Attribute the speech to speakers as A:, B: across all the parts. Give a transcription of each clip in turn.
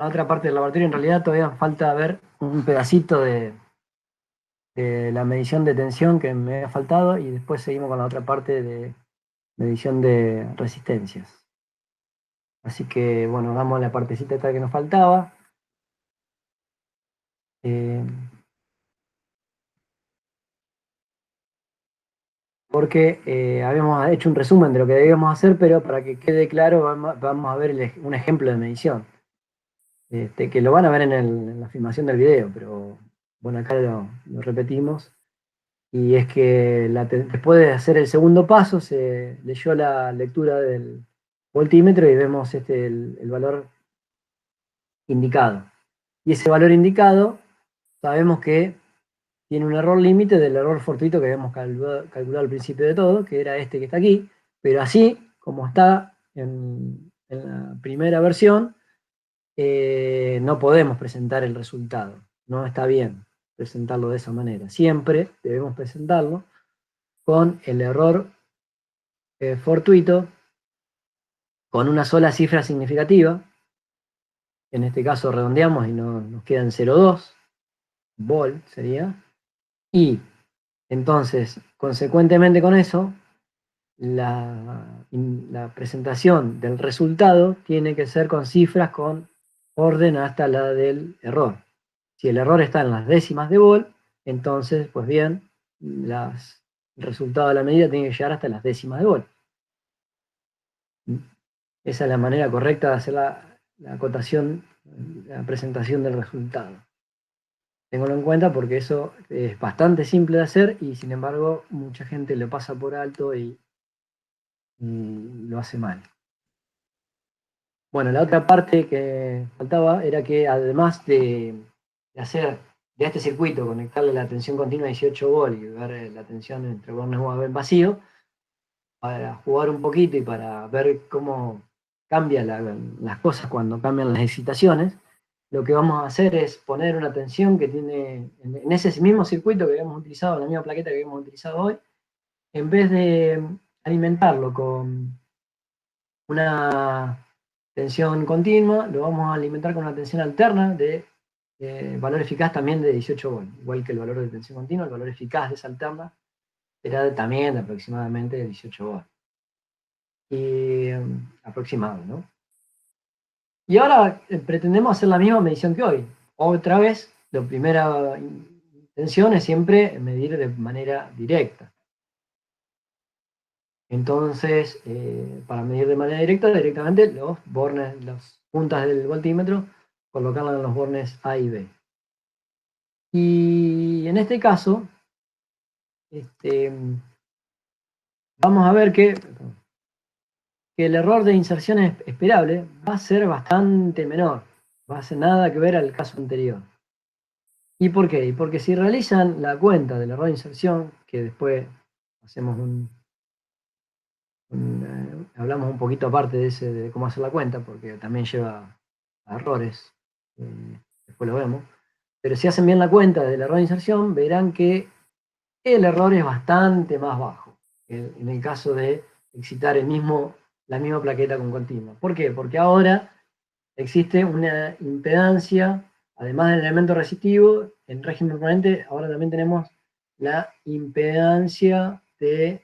A: la otra parte del laboratorio. En realidad todavía falta ver un pedacito de la medición de tensión que me había faltado y después seguimos con la otra parte de medición de resistencias. Así que, bueno, damos la partecita esta que nos faltaba. Eh, porque habíamos hecho un resumen de lo que debíamos hacer, pero para que quede claro vamos a ver un ejemplo de medición, que lo van a ver en la filmación del video, pero bueno, acá lo repetimos. Y es que después de hacer el segundo paso, se leyó la lectura del voltímetro y vemos el valor indicado. Y ese valor indicado sabemos que tiene un error límite del error fortuito que habíamos calculado al principio de todo, que era este que está aquí, pero así como está en la primera versión, no podemos presentar el resultado. No está bien presentarlo de esa manera. Siempre debemos presentarlo con el error fortuito, con una sola cifra significativa. En este caso redondeamos y nos quedan 0,2 volt sería. Y entonces, consecuentemente con eso, la presentación del resultado tiene que ser con cifras con orden hasta la del error. Si el error está en las décimas de volt, entonces, pues bien, el resultado de la medida tiene que llegar hasta las décimas de volt. Esa es la manera correcta de hacer la acotación, la presentación del resultado. Ténganlo en cuenta porque eso es bastante simple de hacer y sin embargo mucha gente lo pasa por alto y lo hace mal. Bueno, la otra parte que faltaba era que además de hacer de este circuito, conectarle la tensión continua a 18 volt y ver la tensión entre bornes UAB en vacío, para jugar un poquito y para ver cómo cambian las cosas cuando cambian las excitaciones, lo que vamos a hacer es poner una tensión que tiene en ese mismo circuito que habíamos utilizado, en la misma plaqueta que habíamos utilizado hoy, en vez de alimentarlo con una tensión continua, lo vamos a alimentar con una tensión alterna de valor eficaz también de 18 volt, igual que el valor de tensión continua, el valor eficaz de esa alterna será también de aproximadamente 18 volt. Y aproximado, ¿no? Y ahora pretendemos hacer la misma medición que hoy. Otra vez, la primera intención es siempre medir de manera directa. Entonces, para medir de manera directa, directamente los bornes, las puntas del voltímetro, colocarlas en los bornes A y B. Y en este caso, vamos a ver que el error de inserción esperable va a ser bastante menor. Va a ser nada que ver al caso anterior. ¿Y por qué? Y porque si realizan la cuenta del error de inserción, que después hacemos hablamos un poquito aparte de cómo hacer la cuenta, porque también lleva a errores, después lo vemos, pero si hacen bien la cuenta del error de inserción, verán que el error es bastante más bajo, en el caso de excitar la misma plaqueta con continua. ¿Por qué? Porque ahora existe una impedancia, además del elemento resistivo, en régimen permanente, ahora también tenemos la impedancia del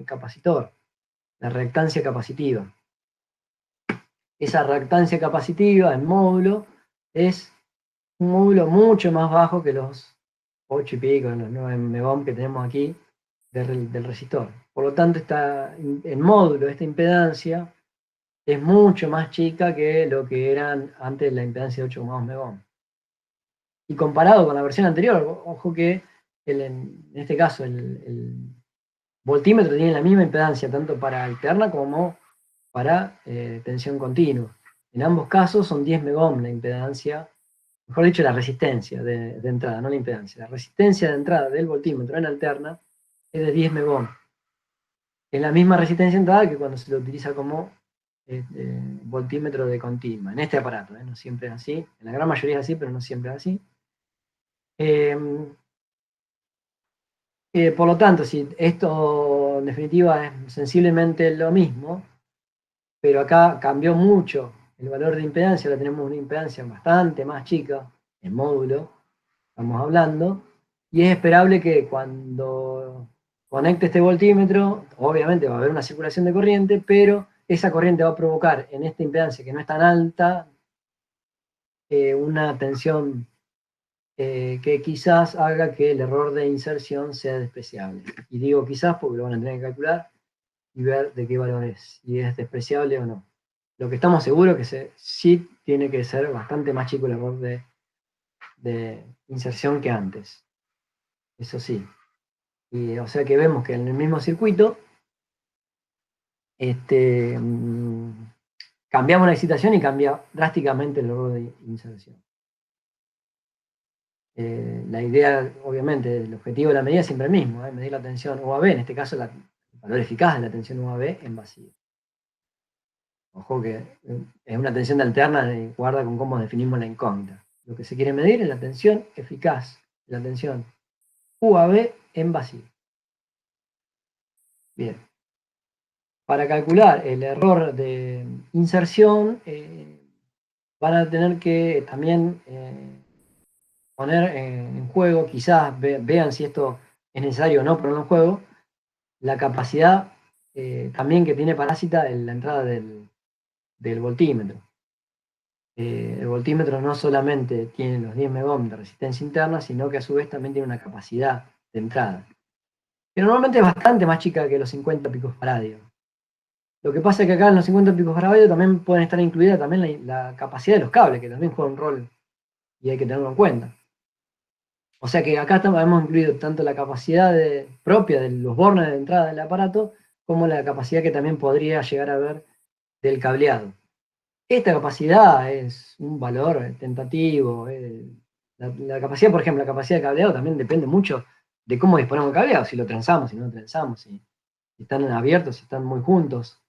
A: capacitor, la reactancia capacitiva. Esa reactancia capacitiva en módulo es un módulo mucho más bajo que los 8 y pico, los 9 megohm que tenemos aquí del resistor. Por lo tanto, en módulo, esta impedancia es mucho más chica que lo que eran antes la impedancia de 8 megohm. Y comparado con la versión anterior, ojo que en este caso el voltímetro tiene la misma impedancia tanto para alterna como para tensión continua. En ambos casos son 10 megohm la impedancia, mejor dicho, la resistencia de entrada, no la impedancia. La resistencia de entrada del voltímetro en alterna es de 10 megohm. Es la misma resistencia de entrada que cuando se lo utiliza como voltímetro de continua, en este aparato, no siempre es así, en la gran mayoría es así, pero no siempre es así. Por lo tanto, si esto en definitiva es sensiblemente lo mismo, pero acá cambió mucho el valor de impedancia, ahora tenemos una impedancia bastante más chica, en módulo, estamos hablando, y es esperable que cuando conecte este voltímetro, obviamente va a haber una circulación de corriente, pero esa corriente va a provocar en esta impedancia que no es tan alta, una tensión que quizás haga que el error de inserción sea despreciable. Y digo quizás porque lo van a tener que calcular y ver de qué valor es, si es despreciable o no. Lo que estamos seguros es que sí tiene que ser bastante más chico el error de inserción que antes. Eso sí. Y, o sea que vemos que en el mismo circuito cambiamos la excitación y cambia drásticamente el error de inserción. La idea, obviamente, el objetivo de la medida es siempre el mismo, medir la tensión UAB, en este caso el valor eficaz de la tensión UAB en vacío. Ojo que es una tensión de alterna, guarda con cómo definimos la incógnita. Lo que se quiere medir es la tensión eficaz, la tensión UAB en vacío. Bien. Para calcular el error de inserción, van a tener que también poner en juego, quizás vean si esto es necesario o no ponerlo en juego, la capacidad también que tiene Parásita en la entrada del voltímetro. El voltímetro no solamente tiene los 10 megohm de resistencia interna, sino que a su vez también tiene una capacidad de entrada, que normalmente es bastante más chica que los 50 picos faradio. Lo que pasa es que acá en los 50 picos faradio también pueden estar incluida también la capacidad de los cables, que también juega un rol y hay que tenerlo en cuenta. O sea que acá hemos incluido tanto la capacidad propia de los bornes de entrada del aparato, como la capacidad que también podría llegar a haber del cableado. Esta capacidad es un valor tentativo. La capacidad, por ejemplo, la capacidad de cableado también depende mucho de cómo disponemos el cableado, si lo trenzamos, si no lo trenzamos, si están abiertos, si están muy juntos.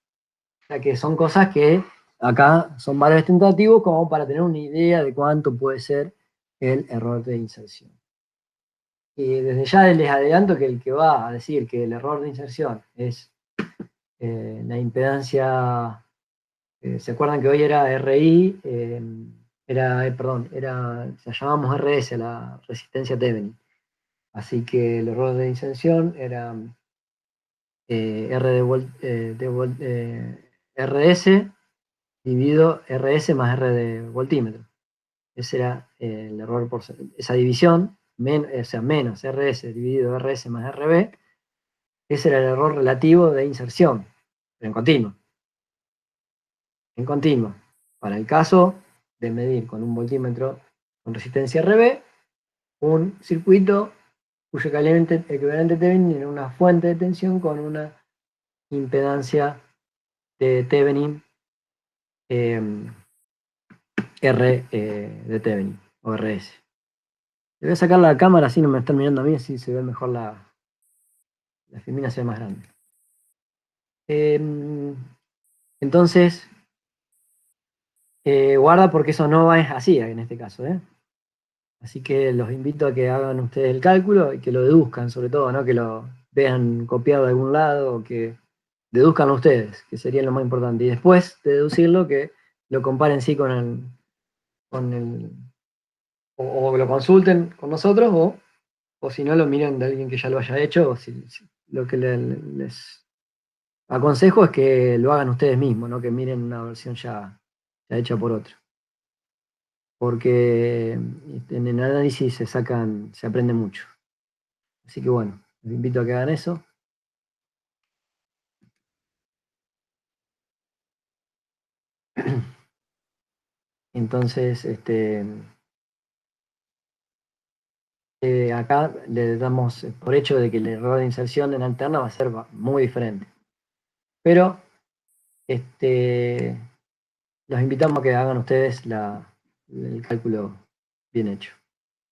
A: O sea que son cosas que acá son valores tentativos como para tener una idea de cuánto puede ser el error de inserción. Y desde ya les adelanto que el que va a decir que el error de inserción es la impedancia, ¿se acuerdan que hoy era RI? La llamábamos RS, la resistencia Thevenin. Así que el error de inserción era RS dividido RS más R de voltímetro. Ese era el error por esa división, o sea, menos RS dividido RS más RB. Ese era el error relativo de inserción, pero en continuo. En continuo. Para el caso de medir con un voltímetro con resistencia RB, un circuito cuyo equivalente Thevenin era una fuente de tensión con una impedancia de Thevenin R de Thevenin o RS. Le voy a sacar la cámara así no me están mirando a mí, así se ve mejor la filmina, se ve más grande. Entonces, guarda porque eso no es así en este caso. Así que los invito a que hagan ustedes el cálculo y que lo deduzcan, sobre todo, ¿no? Que lo vean copiado de algún lado o que deduzcan ustedes, que sería lo más importante. Y después de deducirlo, que lo comparen sí con el o lo consulten con nosotros, o si no, lo miren de alguien que ya lo haya hecho, o lo que les aconsejo es que lo hagan ustedes mismos, no que miren una versión ya hecha por otro. Porque en el análisis se aprende mucho. Así que bueno, les invito a que hagan eso. Entonces, acá le damos por hecho de que el error de inserción en alterna va a ser muy diferente. Pero los invitamos a que hagan ustedes el cálculo bien hecho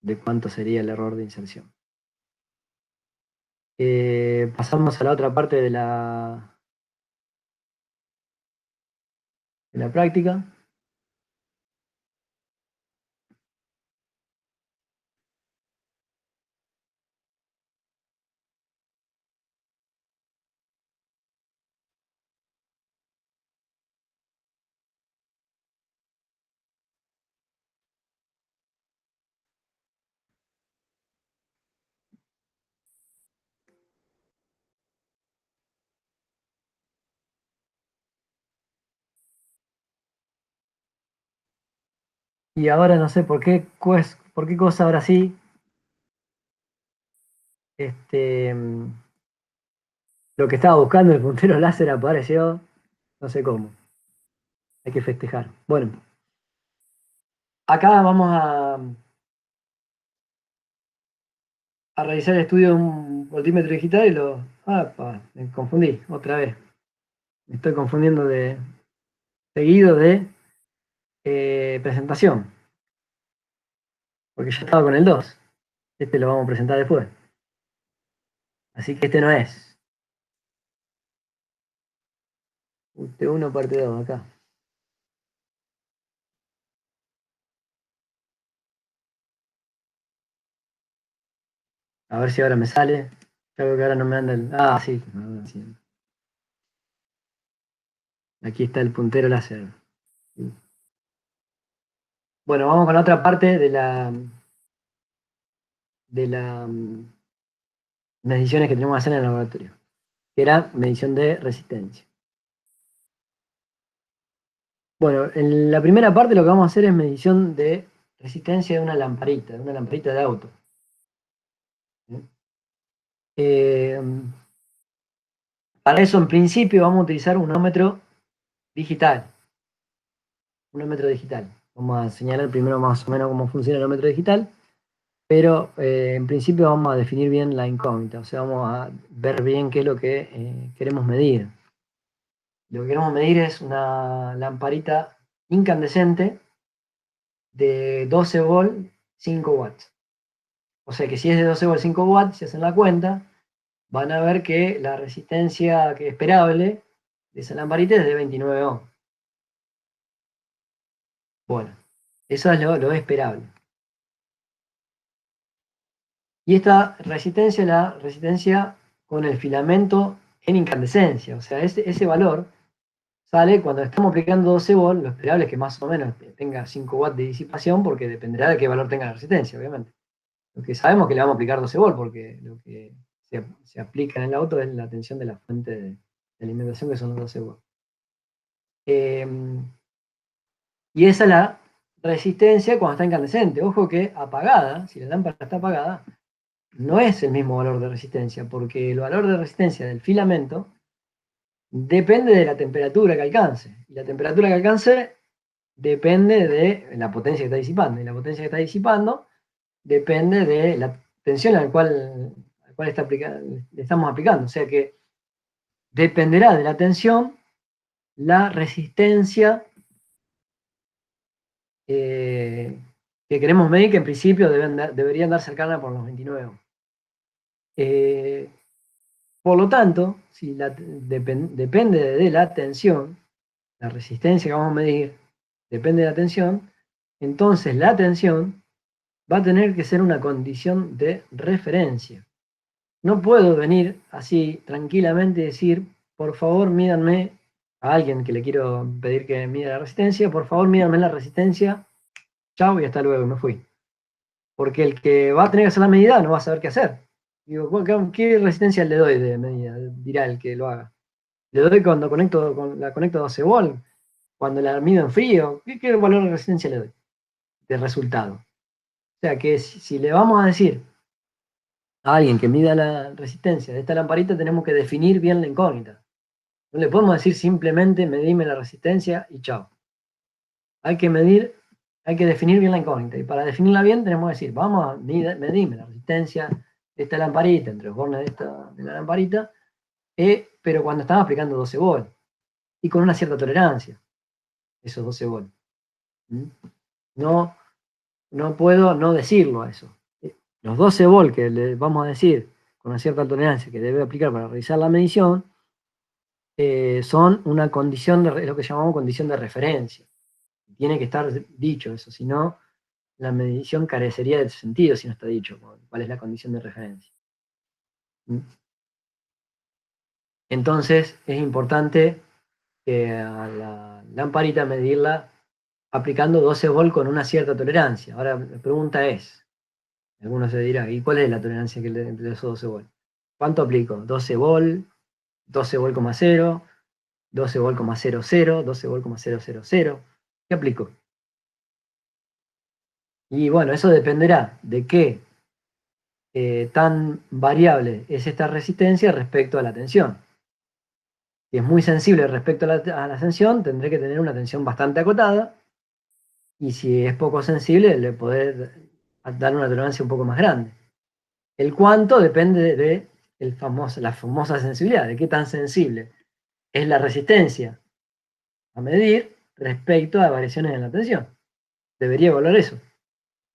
A: de cuánto sería el error de inserción. Pasamos a la otra parte de la práctica. Y ahora no sé por qué cosa ahora sí. Lo que estaba buscando, el puntero láser apareció. No sé cómo. Hay que festejar. Bueno, acá vamos a realizar el estudio de un voltímetro digital y lo. ¡Apa! Me confundí otra vez. Me estoy confundiendo de seguido de presentación. Porque ya estaba con el 2. Este lo vamos a presentar después. Así que este no es. T1 parte 2 acá. A ver si ahora me sale. Ya veo que ahora no me anda el. Ah, sí. Ahora sí. Aquí está el puntero láser. Bueno, vamos con otra parte de las mediciones que tenemos que hacer en el laboratorio, que era medición de resistencia. Bueno, en la primera parte lo que vamos a hacer es medición de resistencia de una lamparita de auto. Eh, para eso, en principio, vamos a utilizar un ómetro digital. Un ómetro digital. Vamos a señalar primero más o menos cómo funciona el ómetro digital, pero en principio vamos a definir bien la incógnita, o sea, vamos a ver bien qué es lo que queremos medir. Lo que queremos medir es una lamparita incandescente de 12 volt, 5 watts. O sea que si es de 12 volt, 5 watts, si hacen la cuenta, van a ver que la resistencia que esperable de esa lamparita es de 29 ohms. Bueno, eso es lo esperable. Y esta resistencia es la resistencia con el filamento en incandescencia. O sea, ese valor sale cuando estamos aplicando 12 volts, lo esperable es que más o menos tenga 5 watts de disipación, porque dependerá de qué valor tenga la resistencia, obviamente. Lo que sabemos que le vamos a aplicar 12 volts, porque lo que se aplica en el auto es la tensión de la fuente de alimentación, que son los 12 volts. Y esa es la resistencia cuando está incandescente. Ojo que apagada, si la lámpara está apagada, no es el mismo valor de resistencia, porque el valor de resistencia del filamento depende de la temperatura que alcance. Y la temperatura que alcance depende de la potencia que está disipando. Y la potencia que está disipando depende de la tensión al cual le estamos aplicando. O sea que dependerá de la tensión la resistencia que queremos medir, que en principio debería andar cercana por los 29 ohms. Por lo tanto, si depende de la tensión, la resistencia que vamos a medir depende de la tensión, entonces la tensión va a tener que ser una condición de referencia. No puedo venir así tranquilamente y decir, por favor, mídanme a alguien que le quiero pedir que mida la resistencia, por favor, mídanme la resistencia, chao y hasta luego, me fui. Porque el que va a tener que hacer la medida no va a saber qué hacer. Digo, ¿qué resistencia le doy de medida? Dirá el que lo haga. Le doy cuando la conecto a 12 volt, cuando la mido en frío, ¿qué valor de resistencia le doy? De resultado. O sea que si le vamos a decir a alguien que mida la resistencia de esta lamparita, tenemos que definir bien la incógnita. No le podemos decir simplemente medime la resistencia y chao. Hay que definir bien la incógnita. Y para definirla bien tenemos que decir, vamos a medime la resistencia de esta lamparita, entre los bornes de la lamparita, pero cuando estamos aplicando 12 volts y con una cierta tolerancia, esos 12 volts. No, no puedo no decirlo a eso. Los 12 volts que le vamos a decir con una cierta tolerancia que debe aplicar para realizar la medición, son una condición es lo que llamamos condición de referencia. Tiene que estar dicho eso, si no, la medición carecería de sentido si no está dicho cuál es la condición de referencia. Entonces es importante que a la lamparita medirla aplicando 12 volt con una cierta tolerancia. Ahora la pregunta es, algunos se dirán, ¿y cuál es la tolerancia que le esos 12 volt? ¿Cuánto aplico? ¿12 volt? ¿12 volt, 0? ¿12 volt, 00? ¿12 volt, 000? ¿Qué aplico? Y bueno, eso dependerá de qué tan variable es esta resistencia respecto a la tensión. Si es muy sensible respecto a la tensión, tendré que tener una tensión bastante acotada, y si es poco sensible, le poder dar una tolerancia un poco más grande. El cuánto depende de la famosa sensibilidad, de qué tan sensible es la resistencia a medir respecto a variaciones en la tensión. Debería evaluar eso.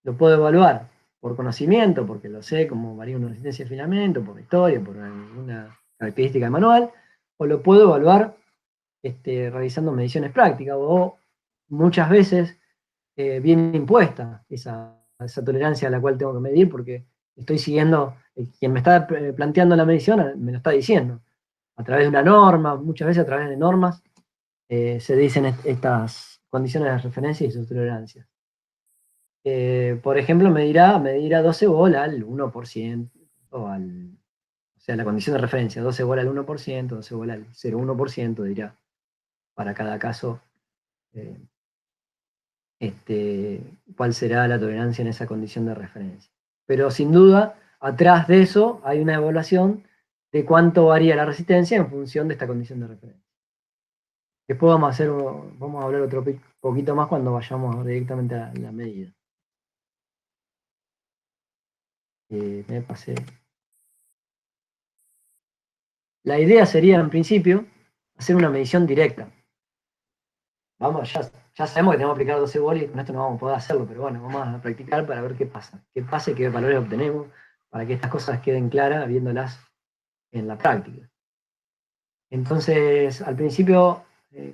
A: Lo puedo evaluar por conocimiento, porque lo sé cómo varía una resistencia de filamento, por historia, por alguna característica del manual, o lo puedo evaluar realizando mediciones prácticas, o muchas veces viene impuesta esa tolerancia a la cual tengo que medir, porque estoy siguiendo, quien me está planteando la medición me lo está diciendo, a través de una norma, muchas veces a través de normas, se dicen estas condiciones de referencia y sus tolerancias. Por ejemplo, medir a 12 volt al 1%, o sea, la condición de referencia, 12 volt al 1%, 12 volt al 0,1%, dirá, para cada caso, cuál será la tolerancia en esa condición de referencia. Pero sin duda, atrás de eso hay una evaluación de cuánto varía la resistencia en función de esta condición de referencia. Después vamos a hablar otro poquito más cuando vayamos directamente a la medida. Me pasé. La idea sería, en principio, hacer una medición directa. Vamos, ya sabemos que tenemos que aplicar 12 volt y con esto no vamos a poder hacerlo, pero bueno, vamos a practicar para ver qué pasa. Qué pasa y qué valores obtenemos, para que estas cosas queden claras viéndolas en la práctica. Entonces, al principio,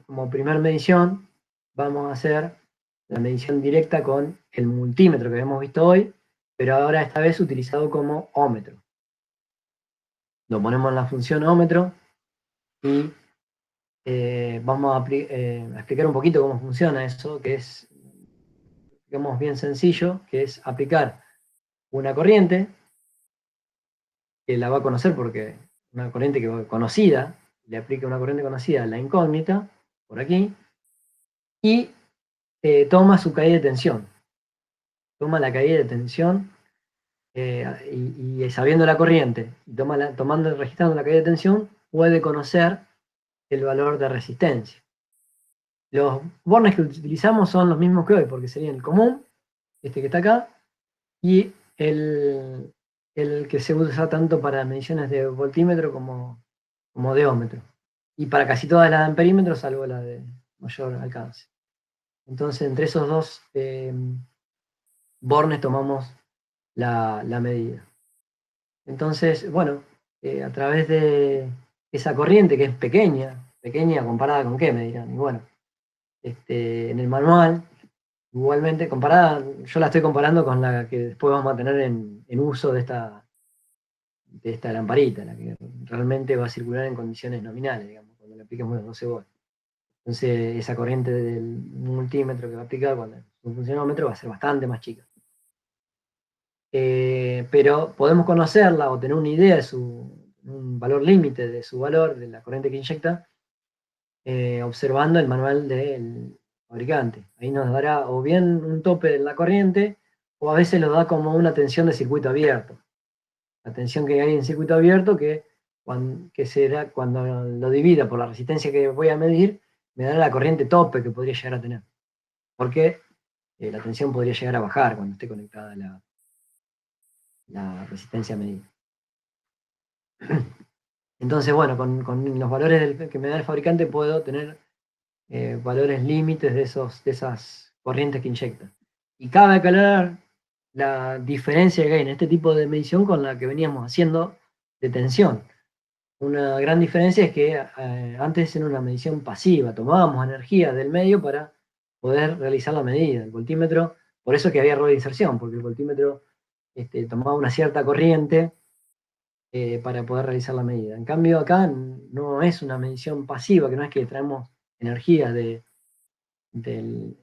A: como primer medición, vamos a hacer la medición directa con el multímetro que hemos visto hoy, pero ahora esta vez utilizado como ómetro. Lo ponemos en la función ómetro y vamos a explicar un poquito cómo funciona eso, que es, digamos, bien sencillo, que es aplicar una corriente, que la va a conocer porque una corriente conocida, le aplica una corriente conocida a la incógnita, por aquí, y toma su caída de tensión. Toma la caída de tensión y sabiendo la corriente, registrando la caída de tensión, puede conocer el valor de resistencia. Los bornes que utilizamos son los mismos que hoy, porque serían el común, este que está acá, y el que se usa tanto para mediciones de voltímetro como de ómetro. Y para casi todas las de amperímetro, salvo la de mayor alcance. Entonces, entre esos dos bornes tomamos la medida. Entonces, bueno, a través de esa corriente que es pequeña comparada con qué, me dirán. Y bueno, en el manual, igualmente comparada, yo la estoy comparando con la que después vamos a tener en uso de esta lamparita, la que realmente va a circular en condiciones nominales, digamos, cuando le apliquemos los 12 volts. Entonces, esa corriente del multímetro que va a aplicar cuando es un funcionómetro va a ser bastante más chica. Pero podemos conocerla o tener una idea de un valor límite de su valor, de la corriente que inyecta, observando el manual del fabricante. Ahí nos dará o bien un tope de la corriente, o a veces lo da como una tensión de circuito abierto. La tensión que hay en circuito abierto, que será cuando lo divida por la resistencia que voy a medir, me dará la corriente tope que podría llegar a tener. Porque la tensión podría llegar a bajar cuando esté conectada la resistencia medida. Entonces, bueno, con los valores que me da el fabricante puedo tener valores límites de esas corrientes que inyecta. Y cabe aclarar la diferencia que hay en este tipo de medición con la que veníamos haciendo de tensión. Una gran diferencia es que antes era una medición pasiva, tomábamos energía del medio para poder realizar la medida. El voltímetro, por eso que había rueda de inserción, porque el voltímetro tomaba una cierta corriente para poder realizar la medida. En cambio acá no es una medición pasiva, que no es que traemos energía del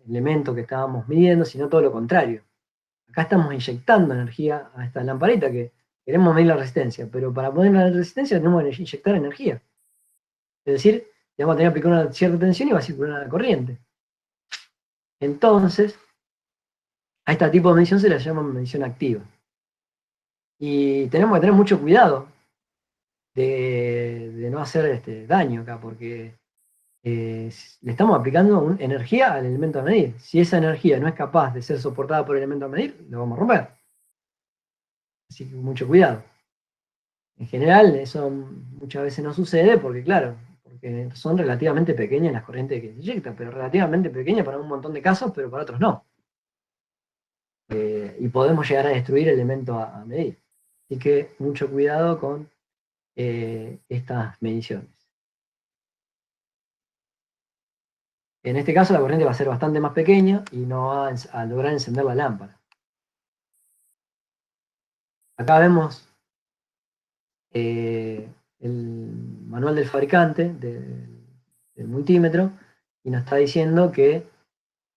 A: elemento que estábamos midiendo, sino todo lo contrario. Acá estamos inyectando energía a esta lamparita que queremos medir la resistencia, pero para poder medir la resistencia tenemos que inyectar energía. Es decir, vamos a tener que aplicar una cierta tensión y va a circular la corriente. Entonces, A este tipo de medición se la llama medición activa. Y tenemos que tener mucho cuidado de no hacer daño acá, porque le estamos aplicando energía al elemento a medir. Si esa energía no es capaz de ser soportada por el elemento a medir, lo vamos a romper. Así que mucho cuidado. En general, eso muchas veces no sucede porque, claro, porque son relativamente pequeñas las corrientes que se inyectan, pero relativamente pequeñas para un montón de casos, pero para otros no. Y podemos llegar a destruir elementos a medir. Así que mucho cuidado con estas mediciones. En este caso la corriente va a ser bastante más pequeña y no va a lograr encender la lámpara. Acá vemos el manual del fabricante del multímetro y nos está diciendo que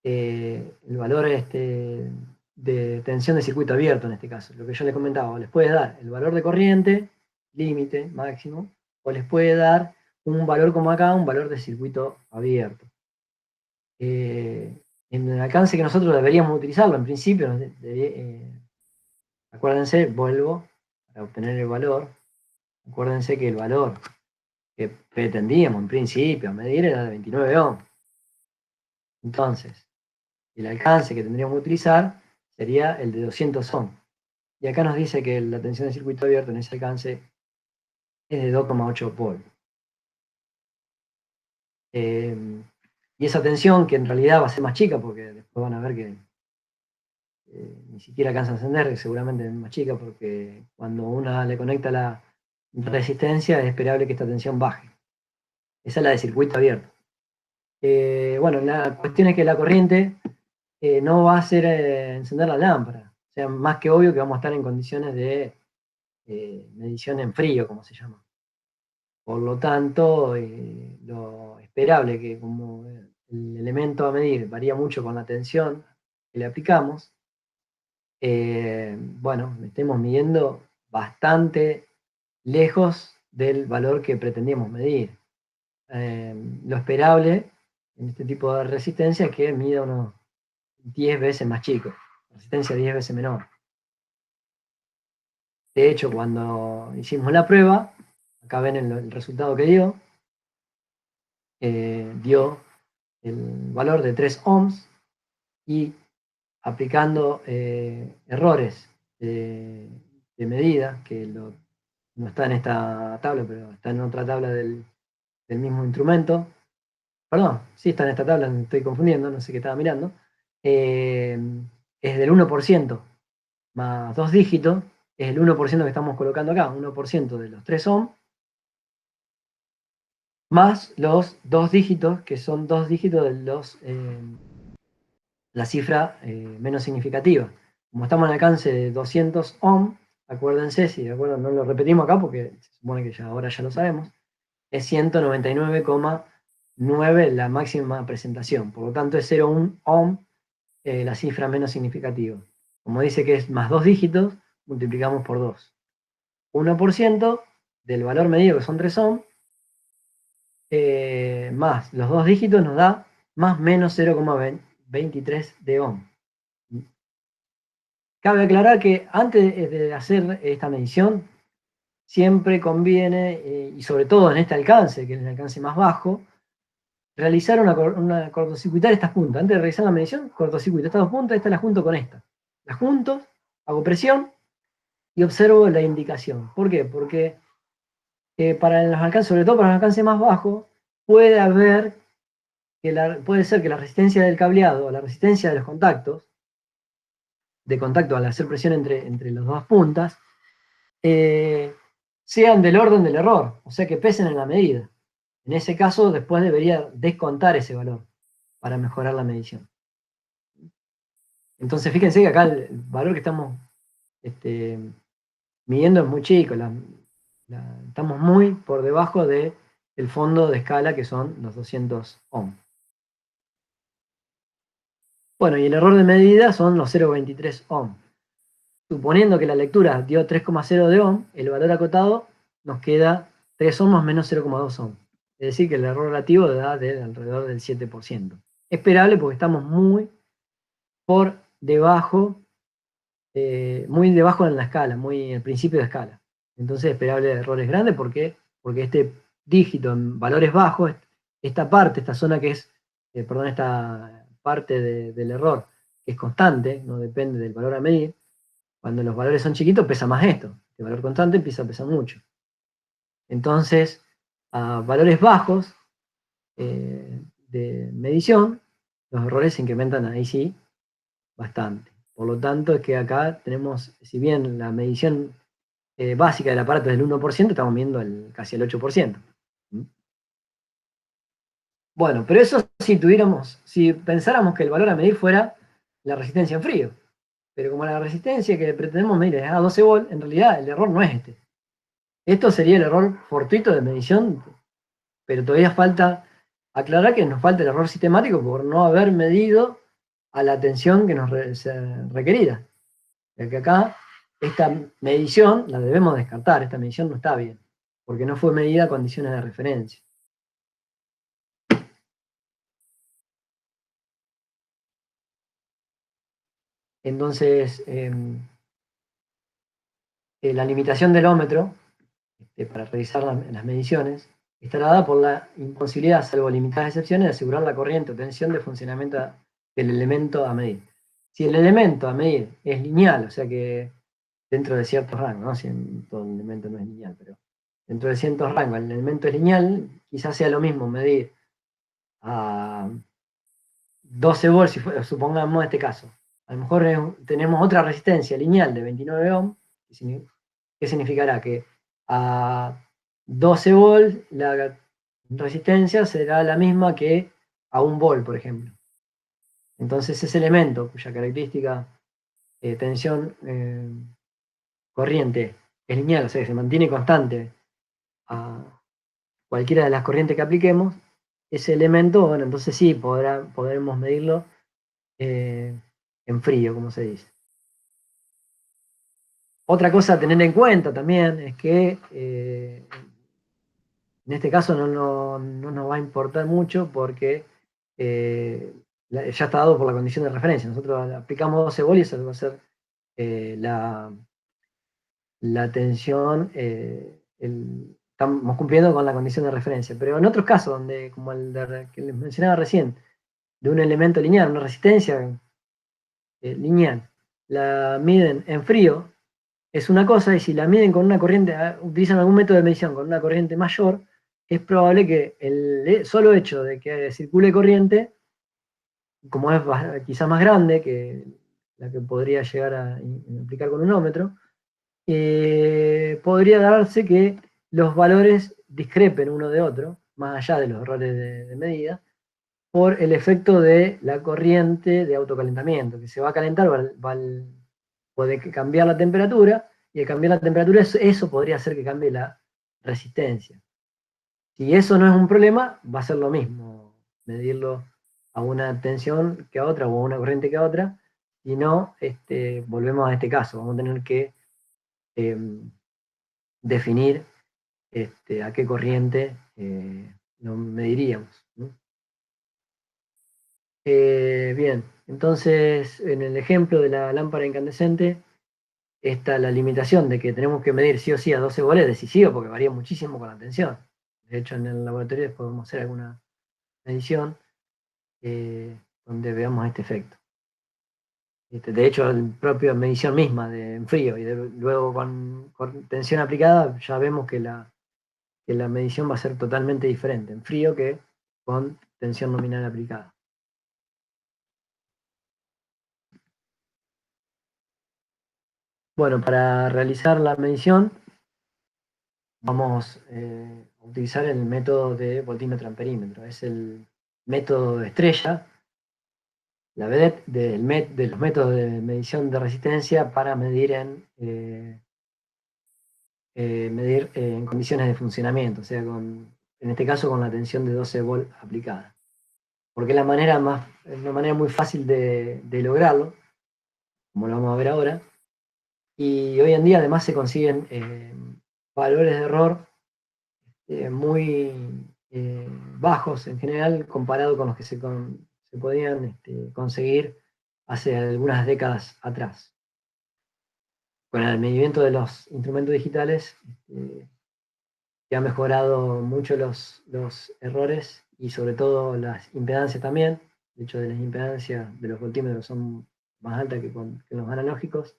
A: el valor de tensión de circuito abierto en este caso, lo que yo les comentaba, les puede dar el valor de corriente, límite, máximo, o les puede dar un valor como acá, un valor de circuito abierto. En el alcance que nosotros deberíamos utilizarlo, en principio, acuérdense, vuelvo, para obtener el valor, acuérdense que el valor que pretendíamos en principio medir era de 29 ohms. Entonces, el alcance que tendríamos que utilizar sería el de 200 ohms. Y acá nos dice que la tensión de circuito abierto en ese alcance es de 2,8 volts. Y esa tensión, que en realidad va a ser más chica, porque después van a ver que ni siquiera alcanza a encender, seguramente es más chica, porque cuando una le conecta la resistencia es esperable que esta tensión baje. Esa es la de circuito abierto. Bueno, la cuestión es que la corriente no va a hacer encender la lámpara. O sea, más que obvio que vamos a estar en condiciones de medición en frío, como se llama. Por lo tanto, lo esperable que como el elemento a medir varía mucho con la tensión que le aplicamos, bueno, estemos midiendo bastante lejos del valor que pretendíamos medir. Lo esperable en este tipo de resistencia es que mida unos 10 veces más chico, resistencia 10 veces menor. De hecho, cuando hicimos la prueba, acá ven el resultado que dio el valor de 3 ohms y aplicando errores de medida, que no está en esta tabla, pero está en otra tabla del mismo instrumento. Perdón, sí está en esta tabla, me estoy confundiendo, no sé qué estaba mirando. Es del 1%, más 2 dígitos, es el 1% que estamos colocando acá, 1% de los 3 ohms, más los 2 dígitos, que son 2 dígitos de la cifra menos significativa. Como estamos en alcance de 200 ohms, acuérdense, si de acuerdo no lo repetimos acá porque se supone que ahora ya lo sabemos, es 199,9 la máxima presentación. Por lo tanto es 0,1 ohm la cifra menos significativa. Como dice que es más 2 dígitos, multiplicamos por 2. 1% del valor medido, que son 3 ohms, más los 2 dígitos nos da más menos 0,23 de ohm. Cabe aclarar que antes de hacer esta medición, siempre conviene, y sobre todo en este alcance, que es el alcance más bajo, realizar cortocircuitar estas puntas. Antes de realizar la medición, cortocircuito estas dos puntas, esta la junto con esta. Las junto, hago presión y observo la indicación. ¿Por qué? Porque para los alcances, sobre todo para los alcances más bajos, puede ser que la resistencia del cableado, la resistencia de los contactos, de contacto al hacer presión entre las dos puntas, sean del orden del error, o sea que pesen en la medida. En ese caso, después debería descontar ese valor para mejorar la medición. Entonces, fíjense que acá el valor que estamos midiendo es muy chico, estamos muy por debajo del fondo de escala que son los 200 ohms. Bueno, y el error de medida son los 0,23 ohms. Suponiendo que la lectura dio 3,0 de ohm, el valor acotado nos queda 3 ohms más menos 0,2 ohms. Es decir, que el error relativo da de alrededor del 7%. Esperable porque estamos muy por debajo, muy debajo en la escala, muy al principio de escala. Entonces es esperable errores grandes porque este dígito en valores bajos, esta parte, esta zona que es, perdón, esta parte del error, que es constante, no depende del valor a medir, cuando los valores son chiquitos pesa más esto, el valor constante empieza a pesar mucho. Entonces, a valores bajos de medición, los errores se incrementan ahí sí bastante. Por lo tanto, es que acá tenemos, si bien la medición básica del aparato es del 1%, estamos viendo casi el 8%. ¿Mm? Bueno, pero eso si pensáramos que el valor a medir fuera la resistencia en frío. Pero como la resistencia que pretendemos medir es a 12 volt, en realidad el error no es este. Esto sería el error fortuito de medición, pero todavía falta aclarar que nos falta el error sistemático por no haber medido a la tensión que nos requerida. Ya que acá esta medición la debemos descartar, esta medición no está bien, porque no fue medida a condiciones de referencia. Entonces, la limitación del ómetro para realizar las mediciones está dada por la imposibilidad, salvo limitadas excepciones, de asegurar la corriente o tensión de funcionamiento del elemento a medir. Si el elemento a medir es lineal, o sea que dentro de ciertos rangos, ¿no? Si todo el elemento no es lineal, pero dentro de ciertos rangos el elemento es lineal, quizás sea lo mismo medir a 12 volts, supongamos este caso. A lo mejor tenemos otra resistencia lineal de 29 ohms, que significará que a 12 volts la resistencia será la misma que a 1 volt, por ejemplo. Entonces ese elemento cuya característica tensión corriente es lineal, o sea que se mantiene constante a cualquiera de las corrientes que apliquemos, ese elemento, bueno, entonces sí podremos medirlo en frío, como se dice. Otra cosa a tener en cuenta también es que en este caso no nos va a importar mucho porque ya está dado por la condición de referencia. Nosotros aplicamos 12 volt y eso va a ser la tensión, estamos cumpliendo con la condición de referencia. Pero en otros casos, donde, como el que les mencionaba recién, de un elemento lineal, una resistencia lineal, la miden en frío, es una cosa, y si la miden con una corriente, utilizan algún método de medición con una corriente mayor, es probable que el solo hecho de que circule corriente, como es quizá más grande que la que podría llegar a aplicar con un ómetro, podría darse que los valores discrepen uno de otro, más allá de los errores de medida, por el efecto de la corriente de autocalentamiento, que se va a calentar, puede cambiar la temperatura, y al cambiar la temperatura eso podría hacer que cambie la resistencia. Si eso no es un problema, va a ser lo mismo, medirlo a una tensión que a otra o a una corriente que a otra, y no, volvemos a este caso, vamos a tener que definir a qué corriente lo mediríamos, ¿no? Bien, entonces en el ejemplo de la lámpara incandescente, está la limitación de que tenemos que medir sí o sí a 12 volts, es decisivo porque varía muchísimo con la tensión. De hecho, en el laboratorio después podemos hacer alguna medición donde veamos este efecto. De hecho, la propia medición misma de en frío y luego con tensión aplicada, ya vemos que la medición va a ser totalmente diferente en frío que con tensión nominal aplicada. Bueno, para realizar la medición vamos a utilizar el método de voltímetro amperímetro. Es el método estrella, la vedette de los métodos de medición de resistencia para medir en condiciones de funcionamiento, o sea, en este caso con la tensión de 12 volt aplicada. Porque es una manera muy fácil de lograrlo, como lo vamos a ver ahora. Y hoy en día además se consiguen valores de error muy bajos en general comparado con los que se podían conseguir hace algunas décadas atrás. Con el medimiento de los instrumentos digitales, que ha mejorado mucho los errores y sobre todo las impedancias también. De hecho, de las impedancias de los voltímetros son más altas que los analógicos.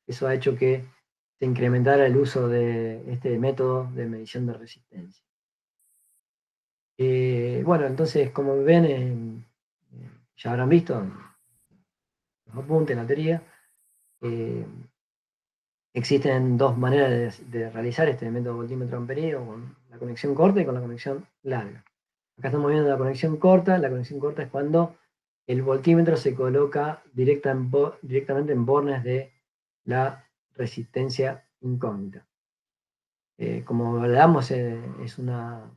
A: Eso ha hecho que se incrementara el uso de este método de medición de resistencia. Bueno, entonces, como ven, ya habrán visto los apuntes, la teoría, existen dos maneras de realizar este método voltímetro amperido, con la conexión corta y con la conexión larga. Acá estamos viendo la conexión corta. La conexión corta es cuando el voltímetro se coloca directamente en bornes de la resistencia incógnita. Como hablamos, es un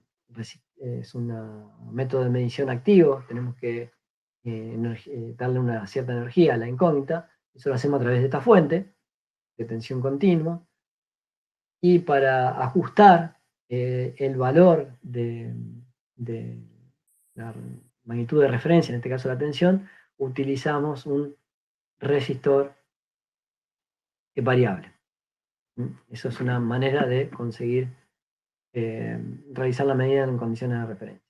A: método de medición activo. Tenemos que darle una cierta energía a la incógnita. Eso lo hacemos a través de esta fuente de tensión continua. Y para ajustar el valor de la magnitud de referencia, en este caso la tensión, utilizamos un resistor variable. Eso es una manera de conseguir realizar la medida en condiciones de referencia.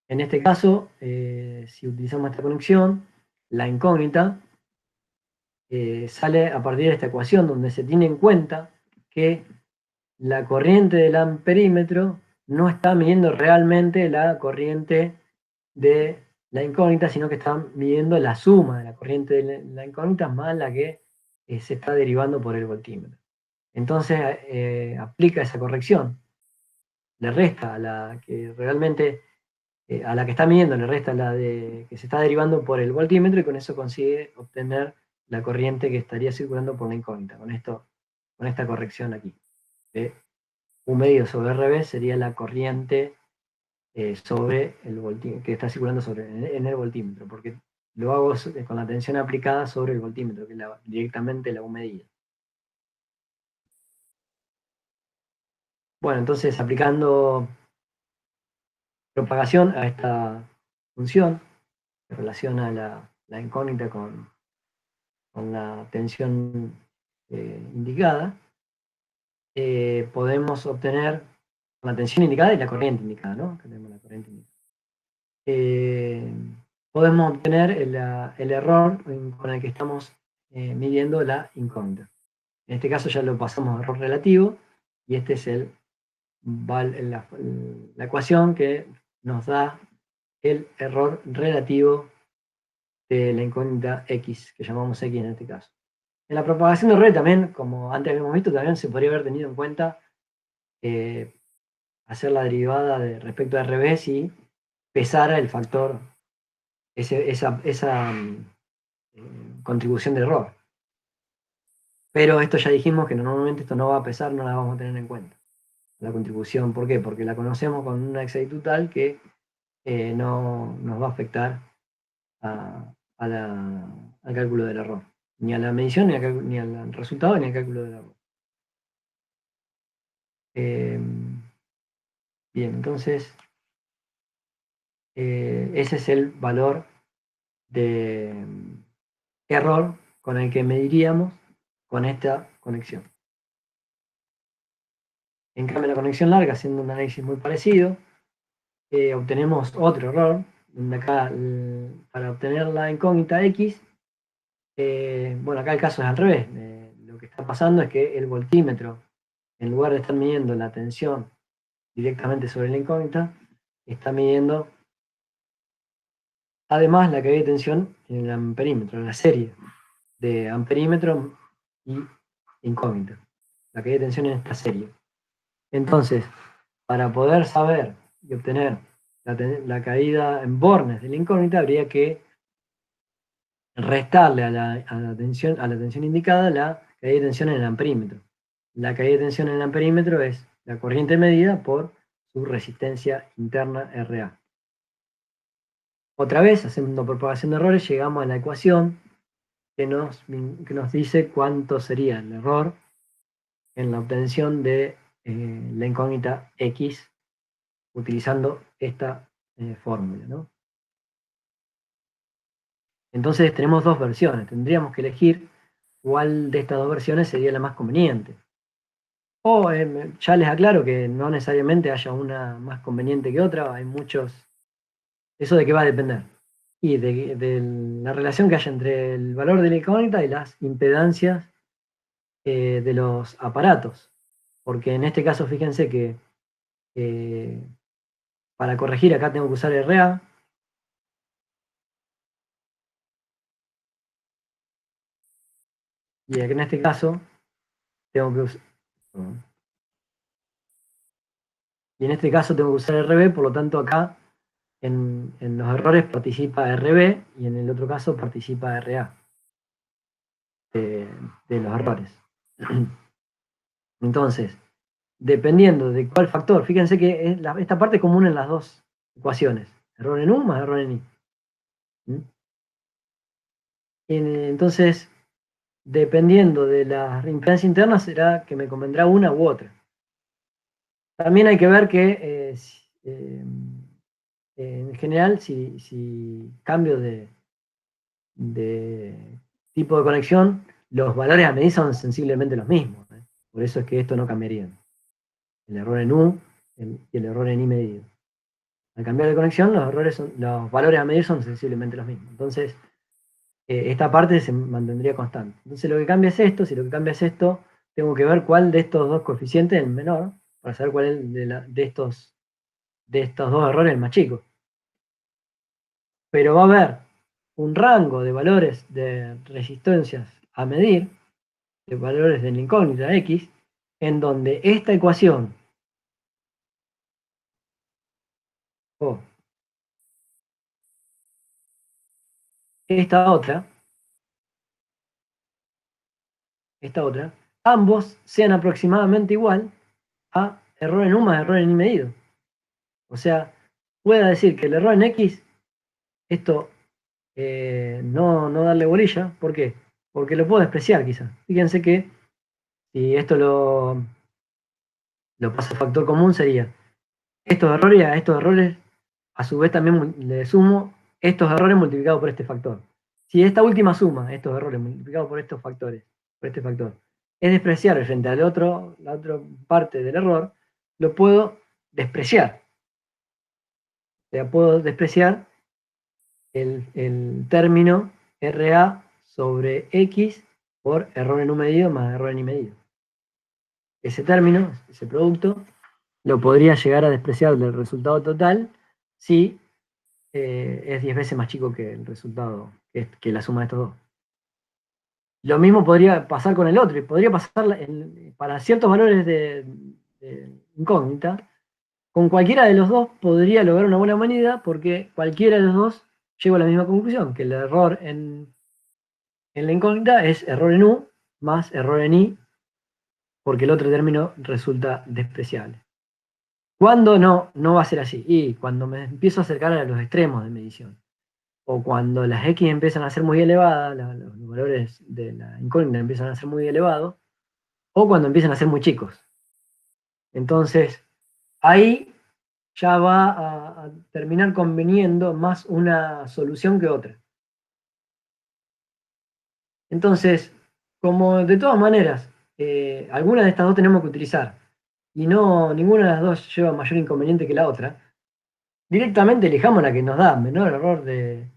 A: En este caso, si utilizamos esta conexión, la incógnita sale a partir de esta ecuación donde se tiene en cuenta que la corriente del amperímetro no está midiendo realmente la corriente de la incógnita, sino que está midiendo la suma de la corriente de la incógnita más la que se está derivando por el voltímetro. Entonces aplica esa corrección, le resta a la que realmente, a la que está midiendo, le resta la de que se está derivando por el voltímetro, y con eso consigue obtener la corriente que estaría circulando por la incógnita, con esta corrección aquí. U medido sobre RB sería la corriente sobre el voltímetro, que está circulando en el voltímetro, porque lo hago con la tensión aplicada sobre el voltímetro, que es directamente la U medida. Bueno, entonces aplicando propagación a esta función que relaciona la incógnita con la tensión indicada, podemos obtener la tensión indicada y la corriente indicada, ¿no? Acá tenemos la corriente indicada. Podemos obtener el error con el que estamos midiendo la incógnita. En este caso ya lo pasamos a error relativo, y este es la ecuación que nos da el error relativo de la incógnita X, que llamamos X en este caso. En la propagación de red también, como antes habíamos visto, también se podría haber tenido en cuenta hacer la derivada respecto a RB si pesara el factor, esa contribución de error. Pero esto ya dijimos que normalmente esto no va a pesar, no la vamos a tener en cuenta. La contribución, ¿por qué? Porque la conocemos con una exactitud tal que no nos va a afectar al cálculo del error. Ni a la medición, ni al resultado, ni al cálculo del error. Bien, entonces ese es el valor de error con el que mediríamos con esta conexión. En cambio, la conexión larga, haciendo un análisis muy parecido, obtenemos otro error, donde acá para obtener la incógnita X, bueno, acá el caso es al revés. Lo que está pasando es que el voltímetro, en lugar de estar midiendo la tensión directamente sobre la incógnita, está midiendo además la caída de tensión en el amperímetro, en la serie de amperímetro y incógnita. La caída de tensión en esta serie. Entonces, para poder saber y obtener la caída en bornes de la incógnita, habría que restarle a la tensión indicada la caída de tensión en el amperímetro. La caída de tensión en el amperímetro es la corriente medida por su resistencia interna RA. Otra vez, haciendo propagación de errores, llegamos a la ecuación que nos dice cuánto sería el error en la obtención de la incógnita X utilizando esta fórmula, ¿no? Entonces tenemos dos versiones, tendríamos que elegir cuál de estas dos versiones sería la más conveniente. O ya les aclaro que no necesariamente haya una más conveniente que otra, hay muchos... ¿Eso de qué va a depender? Y de la relación que haya entre el valor de la incógnita y las impedancias de los aparatos. Porque en este caso, fíjense que para corregir acá tengo que usar RA. Y en este caso tengo que usar... Y en este caso tengo que usar RB, por lo tanto acá en los errores participa RB y en el otro caso participa RA de los errores. Entonces, dependiendo de cuál factor, fíjense que esta parte es común en las dos ecuaciones, error en U más error en I. Entonces, dependiendo de la impedancia interna, será que me convendrá una u otra. También hay que ver que en general, si cambio de tipo de conexión, los valores a medir son sensiblemente los mismos. Por eso es que esto no cambiaría. El error en U y el error en I medido. Al cambiar de conexión, los valores a medir son sensiblemente los mismos. Entonces, esta parte se mantendría constante. Entonces, lo que cambia es esto. Si lo que cambia es esto, tengo que ver cuál de estos dos coeficientes es el menor, para saber cuál es de estos dos errores el más chico. Pero va a haber un rango de valores de resistencias a medir, de valores de la incógnita X, en donde esta ecuación o esta otra, ambos sean aproximadamente igual a error en U más error en I medido. O sea, pueda decir que el error en X, esto no darle bolilla. ¿Por qué? Porque lo puedo despreciar quizás. Fíjense que si esto lo pasa a factor común sería estos errores y a estos errores a su vez también le sumo estos errores multiplicados por este factor. Si esta última suma, estos errores multiplicados por estos factores, por este factor, es despreciable frente a la otra parte del error, lo puedo despreciar. O sea, puedo despreciar el término RA sobre X por error en U medido más error en I medido. Ese término, ese producto, lo podría llegar a despreciar del resultado total si es 10 veces más chico que el resultado, que la suma de estos dos. Lo mismo podría pasar con el otro, y podría pasar para ciertos valores de incógnita, con cualquiera de los dos podría lograr una buena medida, porque cualquiera de los dos lleva a la misma conclusión, que el error en la incógnita es error en U más error en I, porque el otro término resulta despreciable. ¿Cuándo no va a ser así? Y cuando me empiezo a acercar a los extremos de medición. O cuando las X empiezan a ser muy elevadas, los valores de la incógnita empiezan a ser muy elevados, o cuando empiezan a ser muy chicos. Entonces, ahí ya va a terminar conveniendo más una solución que otra. Entonces, como de todas maneras, alguna de estas dos tenemos que utilizar, y ninguna de las dos lleva mayor inconveniente que la otra, directamente elijamos la que nos da menor error de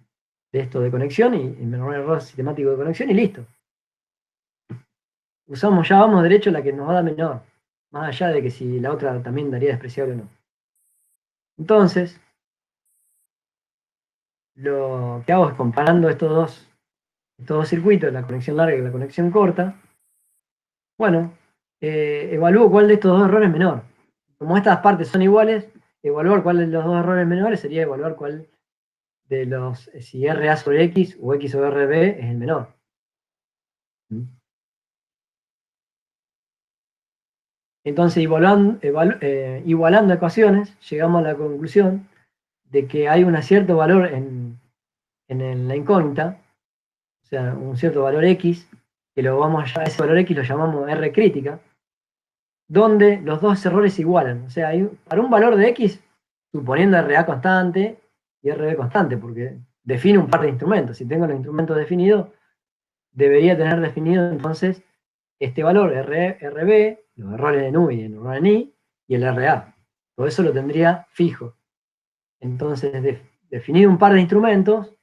A: esto de conexión y menor error sistemático de conexión y listo. Ya vamos derecho a la que nos da menor, más allá de que si la otra también daría despreciable o no. Entonces, lo que hago es comparando estos dos circuitos, la conexión larga y la conexión corta. Bueno, evalúo cuál de estos dos errores es menor. Como estas partes son iguales, evaluar cuál de los dos errores menores sería evaluar cuál de los, si RA sobre X o X sobre RB es el menor. Entonces, igualando ecuaciones, llegamos a la conclusión de que hay un cierto valor en la incógnita, o sea, un cierto valor X, que ese valor X lo llamamos R crítica, donde los dos errores se igualan. O sea, para un valor de X, suponiendo RA constante y RB constante, porque define un par de instrumentos. Si tengo los instrumentos definidos, debería tener definido entonces este valor RB, los errores en U y en error en I, y el RA. Todo eso lo tendría fijo. Entonces, definido un par de instrumentos,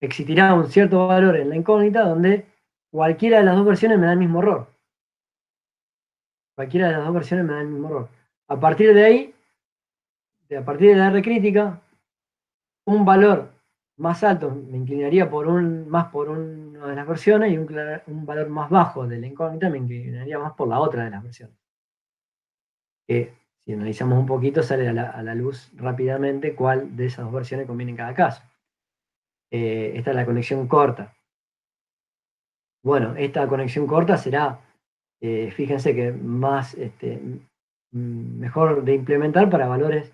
A: existirá un cierto valor en la incógnita donde cualquiera de las dos versiones me da el mismo error. Cualquiera de las dos versiones me da el mismo error. A partir de ahí, a partir de la R crítica, un valor más alto me inclinaría más por una de las versiones y un valor más bajo de la incógnita me inclinaría más por la otra de las versiones. Que si analizamos un poquito sale a la luz rápidamente cuál de esas dos versiones conviene en cada caso. Esta es la conexión corta. Bueno, esta conexión corta será, fíjense que más mejor de implementar para valores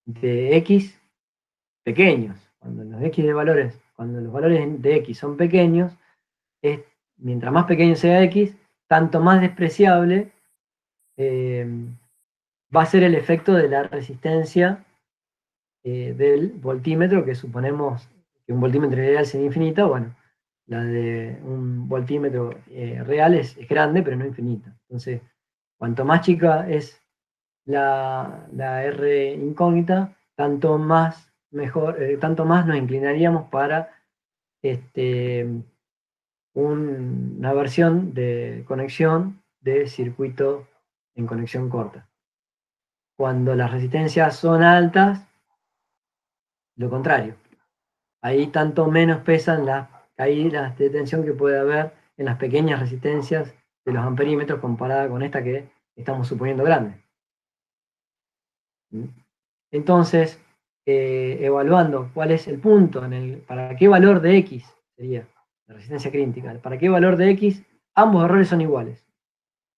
A: de X pequeños. Cuando los valores de X son pequeños, mientras más pequeño sea X, tanto más despreciable va a ser el efecto de la resistencia del voltímetro, que suponemos que un voltímetro ideal sea infinita. Bueno, la de un voltímetro real es grande, pero no infinita. Entonces, cuanto más chica es la R incógnita, tanto más nos inclinaríamos para una versión de conexión de circuito en conexión corta. Cuando las resistencias son altas, lo contrario. Ahí tanto menos pesan las caídas de tensión que puede haber en las pequeñas resistencias de los amperímetros comparada con esta que estamos suponiendo grande. Entonces, evaluando cuál es el punto, para qué valor de X sería la resistencia crítica, para qué valor de X ambos errores son iguales.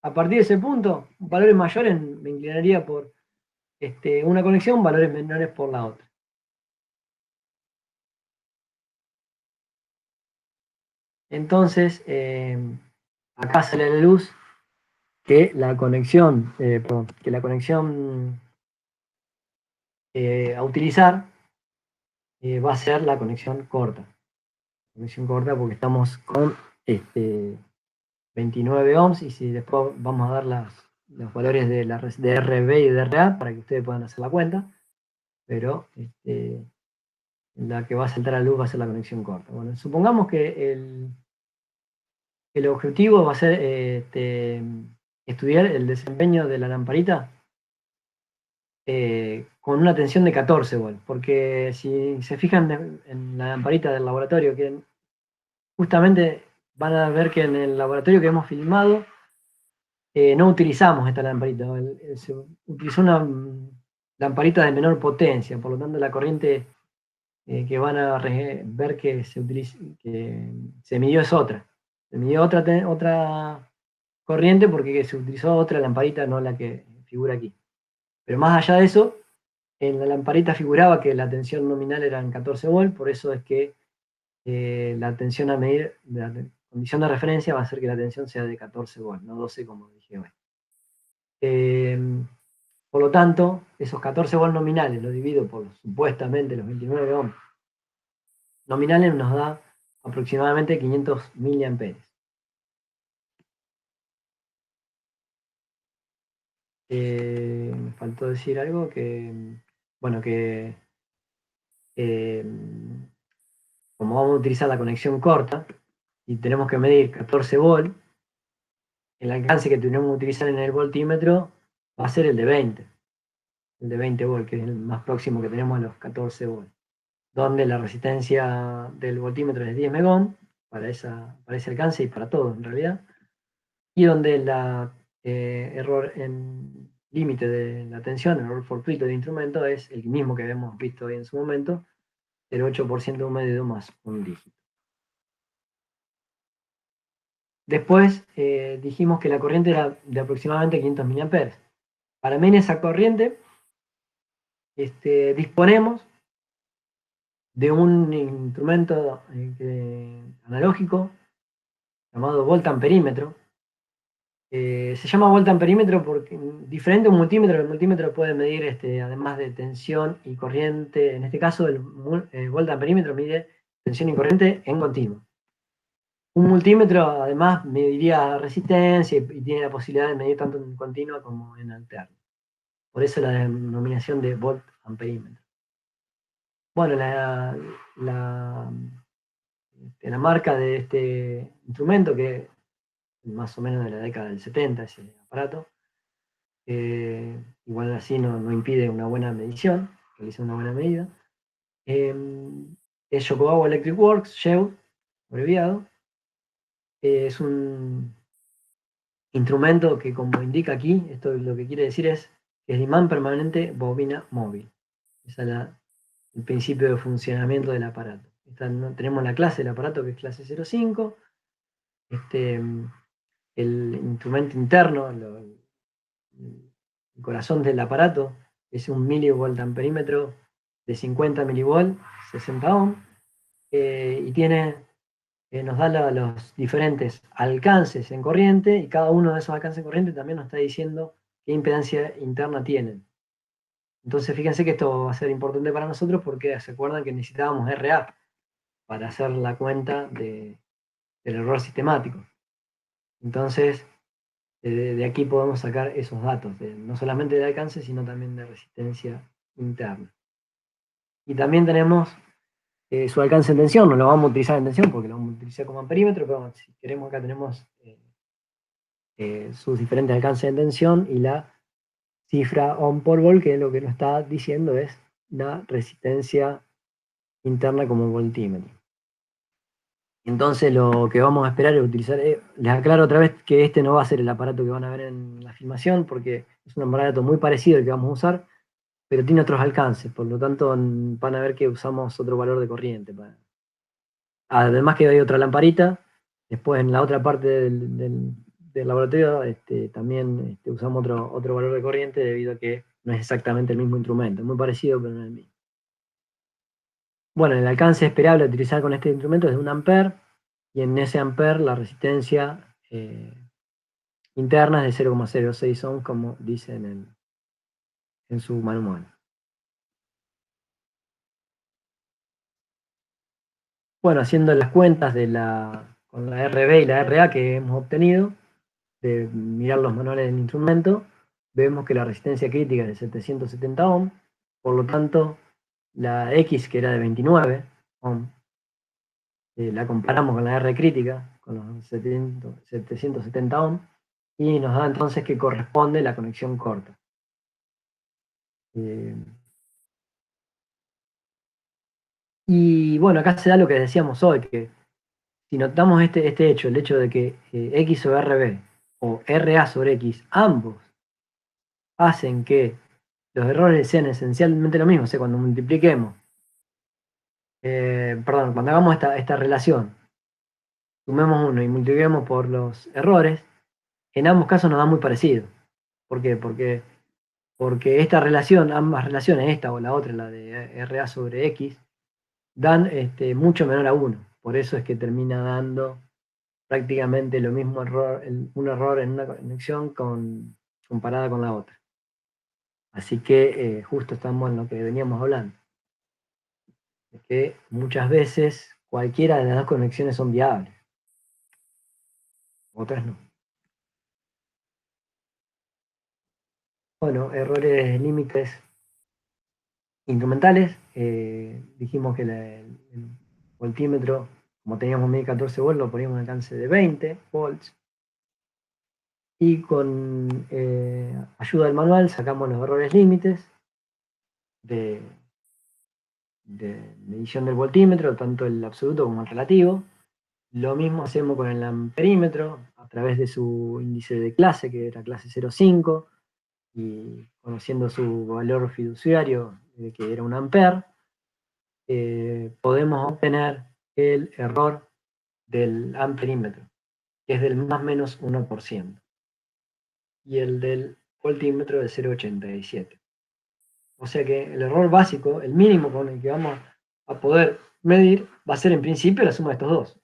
A: A partir de ese punto, valores mayores me inclinaría por una conexión, valores menores por la otra. Entonces, acá sale a la luz que la conexión, a utilizar va a ser la conexión corta. Conexión corta porque estamos con 29 ohms, y si después vamos a dar los valores de RB y de RA para que ustedes puedan hacer la cuenta, pero la que va a saltar a la luz va a ser la conexión corta. Bueno, supongamos que el objetivo va a ser estudiar el desempeño de la lamparita con una tensión de 14 volts, porque si se fijan en la lamparita del laboratorio, que justamente van a ver que en el laboratorio que hemos filmado no utilizamos esta lamparita, se utilizó una lamparita de menor potencia, por lo tanto la corriente que van a ver que se midió es otra. Se midió otra corriente porque se utilizó otra lamparita, no la que figura aquí. Pero más allá de eso, en la lamparita figuraba que la tensión nominal era en 14 volts, por eso es que la tensión a medir, la condición de referencia va a ser que la tensión sea de 14 volts, no 12 como dije hoy. Por lo tanto, esos 14 volts nominales lo divido por supuestamente los 29 ohms nominales, nos da aproximadamente 500 miliamperes. Me faltó decir algo bueno, como vamos a utilizar la conexión corta y tenemos que medir 14 volts, el alcance que tenemos que utilizar en el voltímetro va a ser el de 20 volts, que es el más próximo que tenemos a los 14 volts, donde la resistencia del voltímetro es 10 megohm para ese alcance y para todo en realidad, y donde el error en límite de la tensión, el error fortuito del instrumento, es el mismo que habíamos visto hoy en su momento, el 8% húmedo más un dígito. Después dijimos que la corriente era de aproximadamente 500 mA. Para medir esa corriente, disponemos de un instrumento analógico llamado voltamperímetro, Se llama volta amperímetro porque diferente a un multímetro, el multímetro puede medir, además de tensión y corriente, en este caso el volta amperímetro mide tensión y corriente en continuo. Un multímetro además mediría resistencia y tiene la posibilidad de medir tanto en continua como en alterno. Por eso la denominación de volt amperímetro. Bueno, la marca de este instrumento, que más o menos de la década del 70, ese aparato, igual así no impide una buena medición, realiza una buena medida. Es Yokogawa Electric Works, YEW, abreviado. Es un instrumento que, como indica aquí, esto lo que quiere decir es que es imán permanente bobina móvil. Ese es el principio de funcionamiento del aparato. Tenemos la clase del aparato, que es clase 05. El instrumento interno, el corazón del aparato, es un milivolt amperímetro de 50 milivolt, 60 ohm, y nos da los diferentes alcances en corriente, y cada uno de esos alcances en corriente también nos está diciendo qué impedancia interna tienen. Entonces fíjense que esto va a ser importante para nosotros porque se acuerdan que necesitábamos RA para hacer la cuenta del error sistemático. Entonces, de aquí podemos sacar esos datos, no solamente de alcance, sino también de resistencia interna. Y también tenemos su alcance en tensión, no lo vamos a utilizar en tensión porque lo vamos a utilizar como amperímetro, pero si queremos acá tenemos sus diferentes alcances en tensión y la cifra ohm por volt, que lo que nos está diciendo es la resistencia interna como voltímetro. Entonces lo que vamos a esperar es utilizar, les aclaro otra vez que este no va a ser el aparato que van a ver en la filmación, porque es un aparato muy parecido al que vamos a usar, pero tiene otros alcances, por lo tanto van a ver que usamos otro valor de corriente. Además que hay otra lamparita, después en la otra parte del laboratorio también usamos otro valor de corriente debido a que no es exactamente el mismo instrumento, es muy parecido pero no es el mismo. Bueno, el alcance esperable a utilizar con este instrumento es de 1 ampere, y en ese ampere la resistencia interna es de 0,06 ohm, como dice en su manual. Bueno, haciendo las cuentas con la RB y la RA que hemos obtenido, de mirar los manuales del instrumento, vemos que la resistencia crítica es de 770 ohm, por lo tanto, la X, que era de 29 ohm, la comparamos con la R crítica, con los 770 ohm, y nos da entonces que corresponde la conexión corta. Y bueno, acá se da lo que decíamos hoy, que si notamos este hecho, el hecho de que X sobre RB o RA sobre X, ambos hacen que los errores sean esencialmente lo mismo, o sea, cuando multipliquemos, cuando hagamos esta relación, sumemos 1 y multipliquemos por los errores, en ambos casos nos da muy parecido. ¿Por qué? Porque esta relación, ambas relaciones, esta o la otra, la de RA sobre X, dan mucho menor a 1. Por eso es que termina dando prácticamente lo mismo un error en una conexión comparada con la otra. Así que justo estamos en lo que veníamos hablando. Es que muchas veces cualquiera de las dos conexiones son viables, otras no. Bueno, errores límites instrumentales. Dijimos que el voltímetro, como teníamos 1014 volts, lo poníamos en alcance de 20 volts. Y con ayuda del manual sacamos los errores límites de medición del voltímetro, tanto el absoluto como el relativo. Lo mismo hacemos con el amperímetro, a través de su índice de clase, que era clase 0,5, y conociendo su valor fiduciario, que era 1 ampere, podemos obtener el error del amperímetro, que es del más menos 1%, y el del voltímetro de 0,87. O sea que el error básico, el mínimo con el que vamos a poder medir, va a ser en principio la suma de estos dos.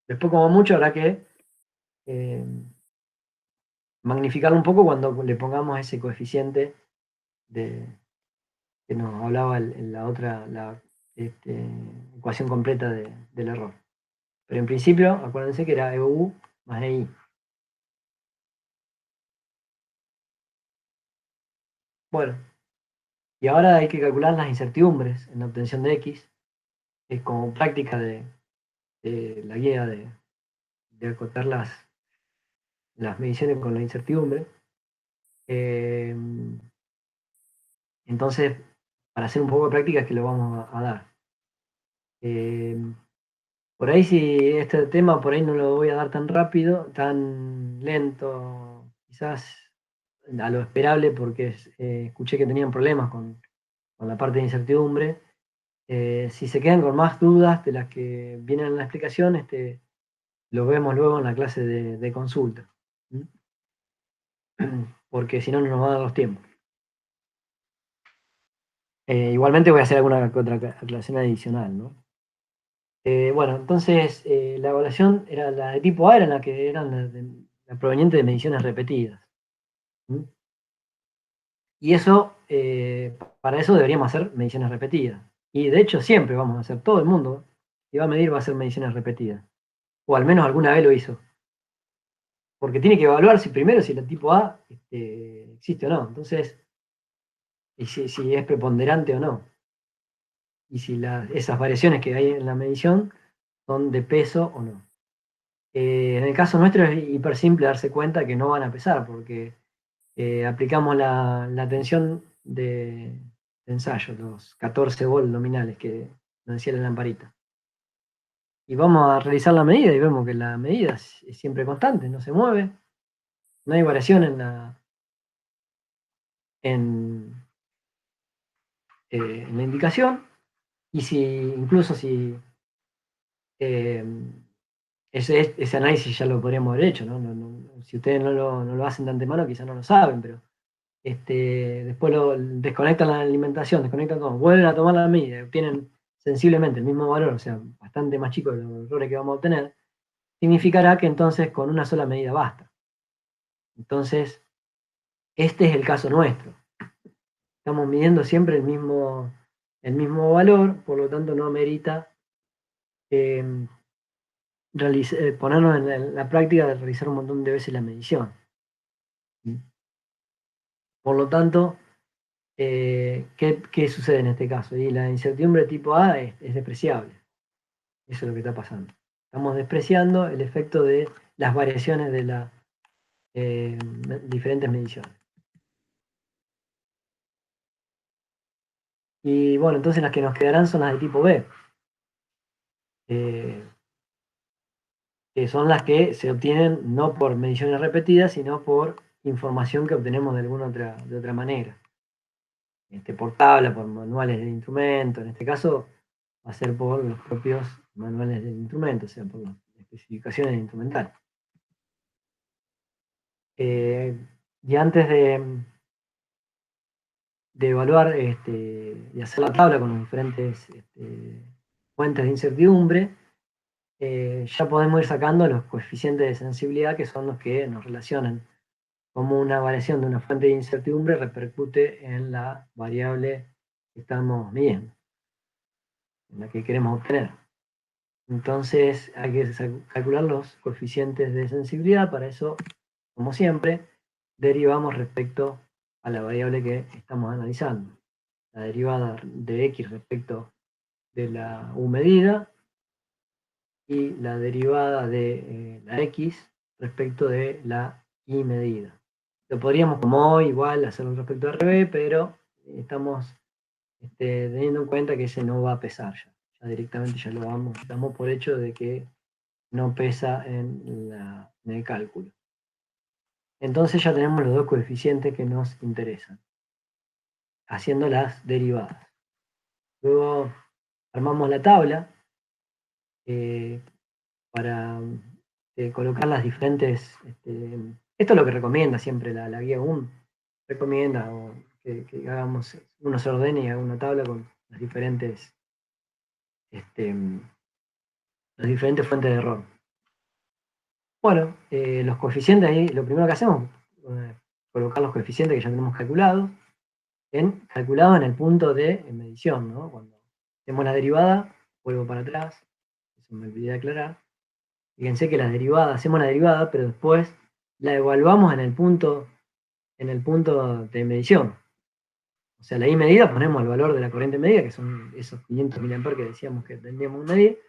A: Después, como mucho, habrá que magnificarlo un poco cuando le pongamos ese coeficiente que nos hablaba en la otra, ecuación completa del error. Pero en principio, acuérdense que era EU más EI. Bueno, y ahora hay que calcular las incertidumbres en la obtención de X, es como práctica de la guía de acotar las mediciones con la incertidumbre. Eh, entonces, para hacer un poco de práctica es que lo vamos a dar. Por ahí si este tema por ahí no lo voy a dar tan rápido, tan lento, quizás a lo esperable, porque escuché que tenían problemas con la parte de incertidumbre. Si se quedan con más dudas de las que vienen en la explicación, lo vemos luego en la clase de consulta. ¿Mm? Porque si no, no nos va a dar los tiempos. Igualmente voy a hacer alguna otra aclaración adicional, ¿no? Bueno, entonces la evaluación era la de tipo A, era la que eran la proveniente de mediciones repetidas. ¿Mm? Y eso, para eso deberíamos hacer mediciones repetidas. Y de hecho siempre vamos a hacer, todo el mundo que va a medir va a hacer mediciones repetidas. O al menos alguna vez lo hizo. Porque tiene que evaluar si primero si el tipo A existe o no. Entonces, y si es preponderante o no. Y si esas variaciones que hay en la medición son de peso o no. En el caso nuestro es hiper simple darse cuenta que no van a pesar, porque aplicamos la tensión de ensayo, los 14 volt nominales que nos decía la lamparita. Y vamos a realizar la medida y vemos que la medida es siempre constante, no se mueve, no hay variación en la indicación, y incluso si eh, ese análisis ya lo podríamos haber hecho, ¿no? Si ustedes no lo hacen de antemano, quizás no lo saben, pero después desconectan la alimentación, desconectan todo, vuelven a tomar la medida, obtienen sensiblemente el mismo valor, o sea, bastante más chico de los errores que vamos a obtener, significará que entonces con una sola medida basta. Entonces, este es el caso nuestro. Estamos midiendo siempre el mismo valor, por lo tanto no amerita eh, ponernos en la práctica de realizar un montón de veces la medición. Por lo tanto, ¿qué sucede en este caso? Y la incertidumbre tipo A es despreciable. Eso es lo que está pasando. Estamos despreciando el efecto de las variaciones de las diferentes mediciones. Y bueno, entonces las que nos quedarán son las de tipo B, que son las que se obtienen no por mediciones repetidas, sino por información que obtenemos de otra manera. Por tabla, por manuales del instrumento, en este caso va a ser por los propios manuales del instrumento, o sea, por las especificaciones del instrumental. Y antes de evaluar y hacer la tabla con las diferentes fuentes de incertidumbre, ya podemos ir sacando los coeficientes de sensibilidad, que son los que nos relacionan cómo una variación de una fuente de incertidumbre repercute en la variable que estamos midiendo, en la que queremos obtener. Entonces hay que calcular los coeficientes de sensibilidad. Para eso, como siempre, derivamos respecto a la variable que estamos analizando. La derivada de x respecto de la u medida y la derivada de la x respecto de la y medida. Lo podríamos como hoy igual hacerlo respecto a RB, pero estamos teniendo en cuenta que ese no va a pesar ya. Ya directamente ya lo damos por hecho de que no pesa en el cálculo. Entonces ya tenemos los dos coeficientes que nos interesan, haciendo las derivadas. Luego armamos la tabla para colocar las diferentes... esto es lo que recomienda siempre la guía UN. Recomienda que hagamos, uno se ordene y haga una tabla con las diferentes fuentes de error. Bueno, los coeficientes ahí, lo primero que hacemos, colocar los coeficientes que ya tenemos calculados, calculado en el punto de medición, ¿no? Cuando hacemos la derivada, vuelvo para atrás, eso me olvidé de aclarar. Fíjense que hacemos la derivada, pero después la evaluamos en el punto de medición. O sea, la I medida ponemos el valor de la corriente medida, que son esos 500 mA que decíamos que tendríamos que medir,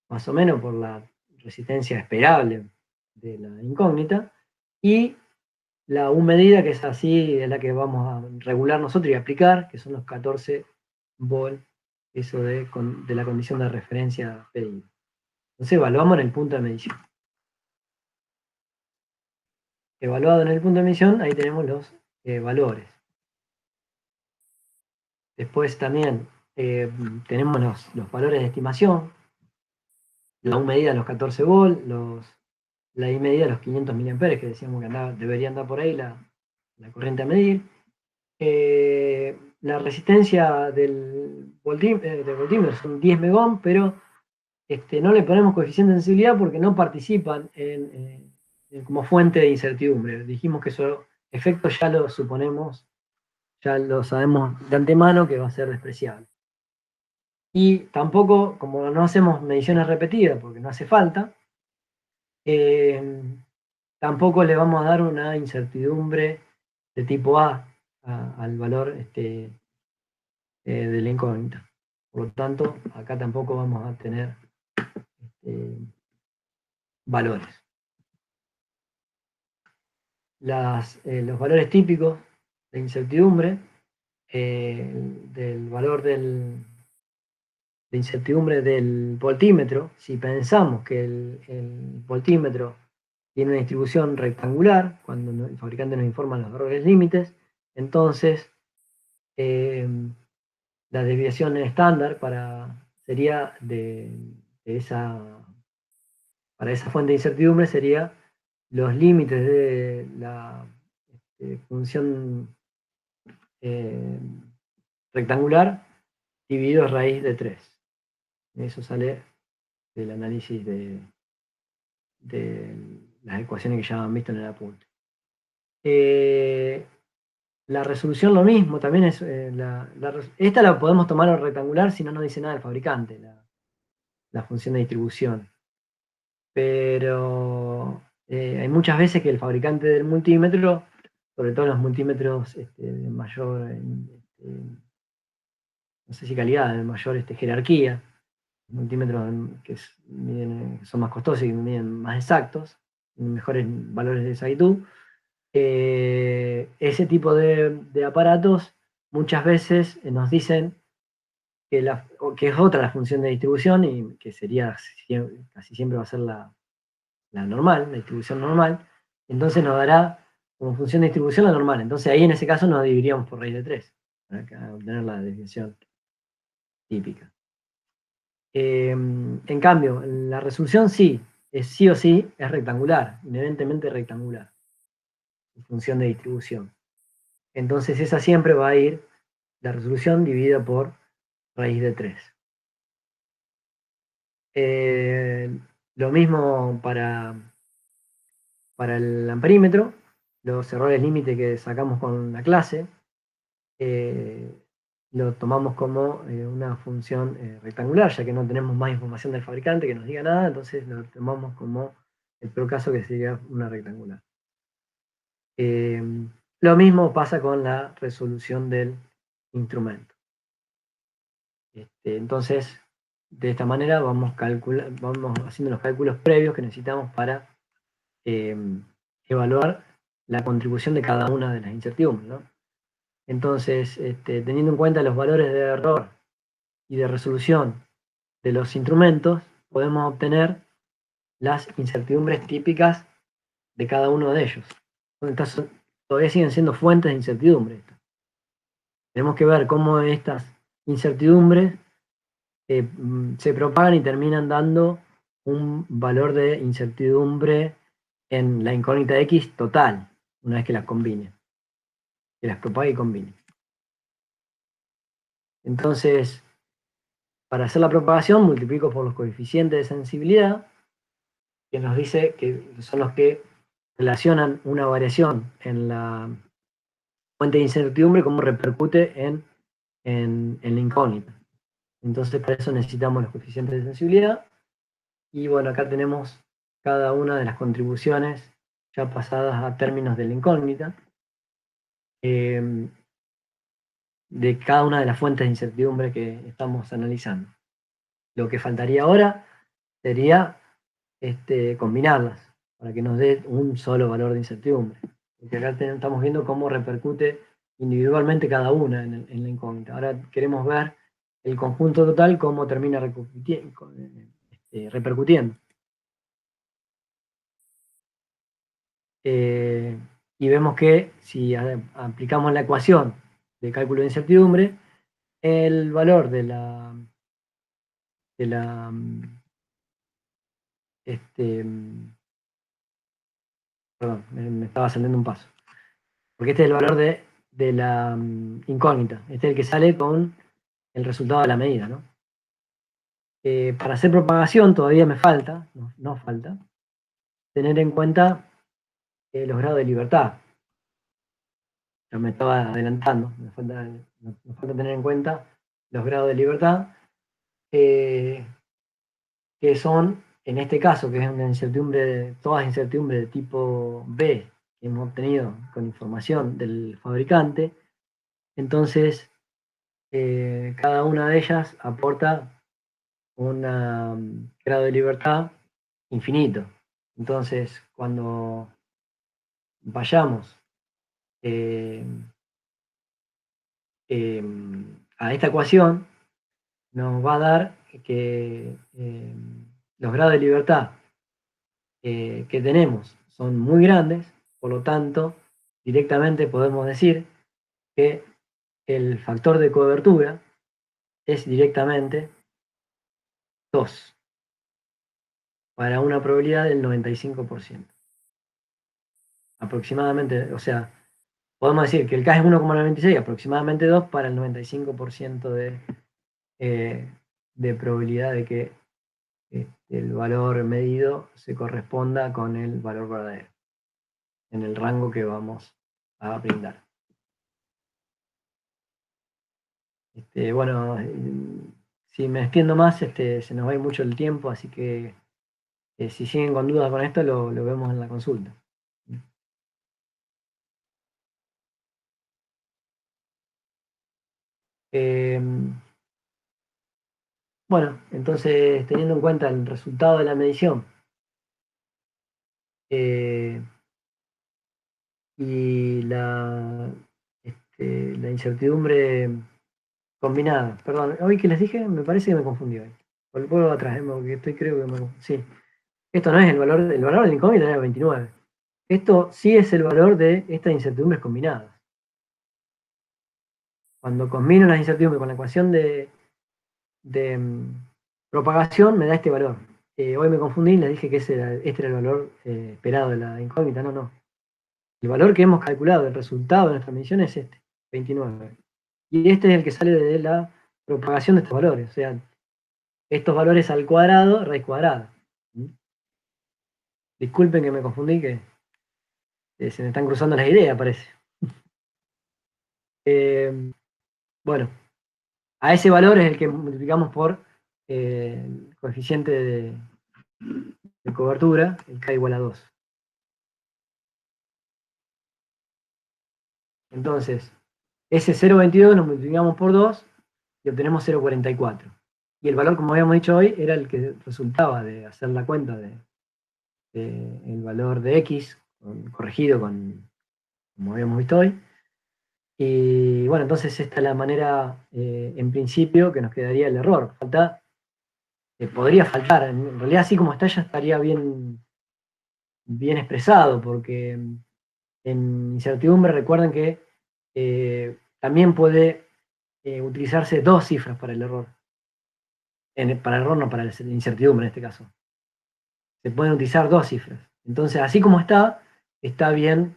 A: más o menos por la resistencia esperable de la incógnita, y la U medida, que es así, es la que vamos a regular nosotros y aplicar, que son los 14 volt, eso de la condición de referencia PI. Entonces evaluamos en el punto de medición. Evaluado en el punto de medición, ahí tenemos los valores. Después también tenemos los valores de estimación, la U medida los 14 volt, la I medida los 500 mA, que decíamos que debería andar por ahí la corriente a medir. La resistencia del voltímetro son 10 megohm, pero no le ponemos coeficiente de sensibilidad porque no participan como fuente de incertidumbre. Dijimos que esos efectos ya lo suponemos, ya lo sabemos de antemano que va a ser despreciable. Y tampoco, como no hacemos mediciones repetidas porque no hace falta, tampoco le vamos a dar una incertidumbre de tipo A al valor de la incógnita. Por lo tanto, acá tampoco vamos a tener valores. Los valores típicos de incertidumbre, del valor de incertidumbre del voltímetro, si pensamos que el voltímetro tiene una distribución rectangular, cuando el fabricante nos informa los errores límites, entonces la desviación estándar sería para esa fuente de incertidumbre sería los límites de la función rectangular dividido raíz de 3. Eso sale del análisis de las ecuaciones que ya han visto en el apunte. La resolución lo mismo, también es esta la podemos tomar en rectangular si no nos dice nada el fabricante, la función de distribución. Pero hay muchas veces que el fabricante del multímetro, sobre todo los multímetros de mayor, no sé si calidad, de mayor jerarquía, multímetros que son más costosos y miden más exactos, mejores valores de exactitud, ese tipo de aparatos muchas veces nos dicen que es otra la función de distribución y que sería casi siempre va a ser la normal, la distribución normal, entonces nos dará como función de distribución la normal. Entonces ahí en ese caso nos dividiríamos por raíz de 3 para obtener la desviación típica. En cambio, la resolución sí o sí es rectangular, inherentemente rectangular, en función de distribución. Entonces esa siempre va a ir la resolución dividida por raíz de 3. Lo mismo para el amperímetro, los errores límite que sacamos con la clase, lo tomamos como una función rectangular, ya que no tenemos más información del fabricante que nos diga nada, entonces lo tomamos como el peor caso, que sería una rectangular. Lo mismo pasa con la resolución del instrumento. Entonces, de esta manera vamos haciendo los cálculos previos que necesitamos para evaluar la contribución de cada una de las incertidumbres, ¿no? Entonces, teniendo en cuenta los valores de error y de resolución de los instrumentos, podemos obtener las incertidumbres típicas de cada uno de ellos. Todavía siguen siendo fuentes de incertidumbre. Tenemos que ver cómo estas incertidumbres se propagan y terminan dando un valor de incertidumbre en la incógnita X total, una vez que las combine, que las propague y combine. Entonces, para hacer la propagación, multiplico por los coeficientes de sensibilidad, que nos dice que son los que relacionan una variación en la fuente de incertidumbre, cómo repercute en la incógnita. Entonces, para eso necesitamos los coeficientes de sensibilidad. Y bueno, acá tenemos cada una de las contribuciones ya pasadas a términos de la incógnita, de cada una de las fuentes de incertidumbre que estamos analizando. Lo que faltaría ahora sería combinarlas para que nos dé un solo valor de incertidumbre. Porque acá estamos viendo cómo repercute individualmente cada una en la incógnita. Ahora queremos ver el conjunto total, cómo termina repercutiendo. Y vemos que si aplicamos la ecuación de cálculo de incertidumbre, el valor de la perdón, me estaba saliendo un paso, porque este es el valor de la incógnita, este es el que sale con el resultado de la medida, ¿no? Para hacer propagación todavía me falta, no falta, tener en cuenta los grados de libertad. Ya me estaba adelantando, nos falta tener en cuenta los grados de libertad, que son, en este caso, que es una incertidumbre, todas incertidumbres de tipo B que hemos obtenido con información del fabricante. Entonces, cada una de ellas aporta un grado de libertad infinito. Entonces, cuando vayamos eh, a esta ecuación, nos va a dar que los grados de libertad que tenemos son muy grandes, por lo tanto, directamente podemos decir que el factor de cobertura es directamente 2 para una probabilidad del 95%. Aproximadamente, o sea, podemos decir que el K es 1,96, aproximadamente 2 para el 95% de probabilidad de que el valor medido se corresponda con el valor verdadero, en el rango que vamos a brindar. Bueno, si me extiendo más, se nos va a ir mucho el tiempo, así que si siguen con dudas con esto, lo vemos en la consulta. Bueno, entonces, teniendo en cuenta el resultado de la medición y la incertidumbre combinada, perdón, hoy que les dije, me parece que me confundí hoy. Vuelvo atrás, porque creo que me confundí. Sí, esto no es el valor de la incógnita era 29. Esto sí es el valor de estas incertidumbres combinadas. Cuando combino las incertidumbres con la ecuación de propagación, me da este valor. Hoy me confundí y les dije que este era el valor esperado de la incógnita. No. El valor que hemos calculado, el resultado de nuestra medición es este, 29. Y este es el que sale de la propagación de estos valores. O sea, estos valores al cuadrado, raíz cuadrada. Disculpen que me confundí, que se me están cruzando las ideas, parece. Bueno, a ese valor es el que multiplicamos por el coeficiente de cobertura, el K igual a 2. Entonces, ese 0,22 lo multiplicamos por 2 y obtenemos 0,44. Y el valor, como habíamos dicho hoy, era el que resultaba de hacer la cuenta el valor de X, corregido como habíamos visto hoy. Y bueno, entonces esta es la manera, en principio, que nos quedaría el error. Podría faltar, en realidad así como está ya estaría bien expresado, porque en incertidumbre recuerden que también puede utilizarse dos cifras para el error. Para el error, no, para la incertidumbre en este caso. Se pueden utilizar dos cifras. Entonces, así como está bien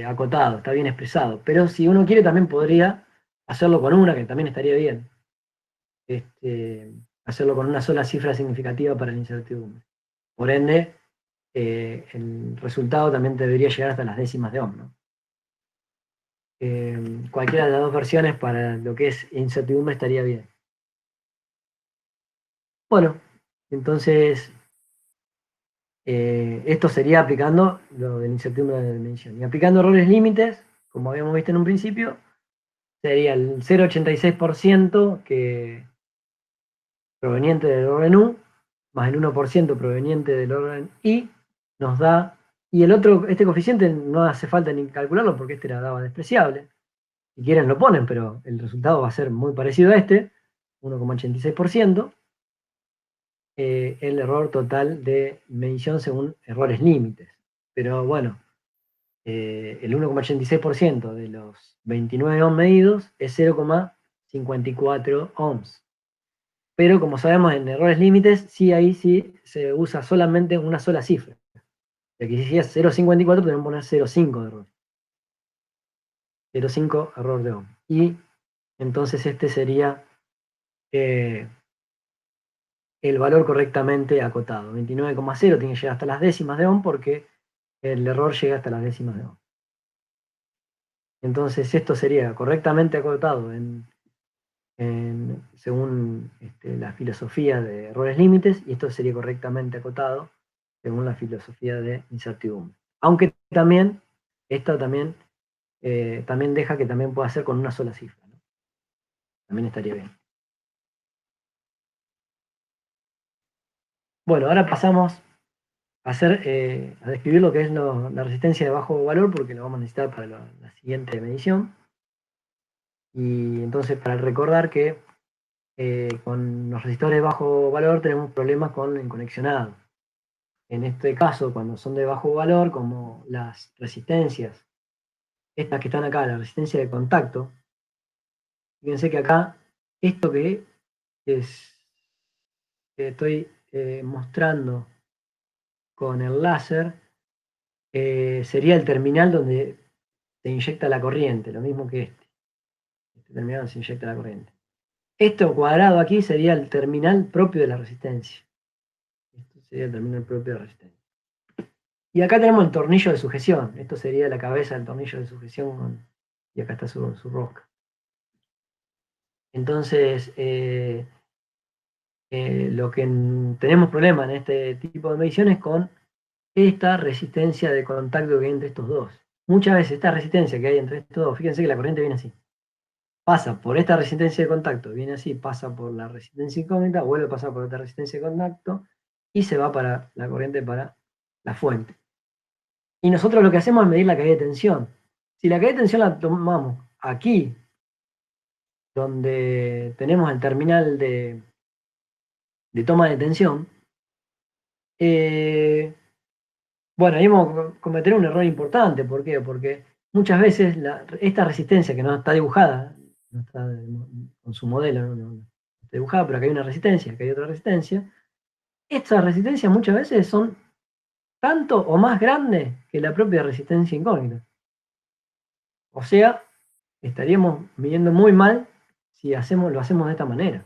A: acotado, está bien expresado. Pero si uno quiere, también podría hacerlo con una, que también estaría bien. Hacerlo con una sola cifra significativa para la incertidumbre. Por ende, el resultado también debería llegar hasta las décimas de ohm, ¿no? Cualquiera de las dos versiones para lo que es incertidumbre estaría bien. Bueno, entonces esto sería aplicando lo de la incertidumbre de medición. Y aplicando errores límites, como habíamos visto en un principio, sería el 0,86% que proveniente del orden U, más el 1% proveniente del orden I, nos da, y el otro, este coeficiente no hace falta ni calcularlo porque este era daba despreciable. Si quieren lo ponen, pero el resultado va a ser muy parecido a este, 1,86%, el error total de medición según errores límites. Pero bueno, el 1,86% de los 29 ohms medidos es 0,54 ohms. Pero como sabemos en errores límites, sí ahí sí se usa solamente una sola cifra. Aquí si es 0,54 tenemos que poner 0,5 de error. 0,5 error de ohm. Y entonces este sería el valor correctamente acotado. 29,0 tiene que llegar hasta las décimas de ohm porque el error llega hasta las décimas de ohm. Entonces esto sería correctamente acotado según la filosofía de errores límites y esto sería correctamente acotado según la filosofía de incertidumbre. Aunque también, esto también deja que también pueda ser con una sola cifra, ¿no? También estaría bien. Bueno, ahora pasamos a describir lo que es la resistencia de bajo valor, porque lo vamos a necesitar para la siguiente medición. Y entonces, para recordar que con los resistores de bajo valor tenemos problemas con el conexionado. En este caso, cuando son de bajo valor, como las resistencias, estas que están acá, la resistencia de contacto, fíjense que acá, esto que estoy mostrando con el láser, sería el terminal donde se inyecta la corriente, lo mismo que este. Este terminal donde se inyecta la corriente. Esto cuadrado aquí sería el terminal propio de la resistencia. Esto sería el terminal propio de la resistencia. Y acá tenemos el tornillo de sujeción. Esto sería la cabeza del tornillo de sujeción. Y acá está su rosca. Entonces, lo que tenemos problema en este tipo de mediciones es con esta resistencia de contacto que hay entre estos dos. Muchas veces esta resistencia que hay entre estos dos, fíjense que la corriente viene así. Pasa por esta resistencia de contacto, viene así, pasa por la resistencia incógnita, vuelve a pasar por esta resistencia de contacto y se va para la corriente para la fuente. Y nosotros lo que hacemos es medir la caída de tensión. Si la caída de tensión la tomamos aquí, donde tenemos el terminal de toma de tensión, bueno, ahí vamos a cometer un error importante. ¿Por qué? Porque muchas veces esta resistencia que no está dibujada, no está con su modelo, no está dibujada, pero acá hay una resistencia, acá hay otra resistencia. Estas resistencias muchas veces son tanto o más grandes que la propia resistencia incógnita. O sea, estaríamos midiendo muy mal si lo hacemos de esta manera.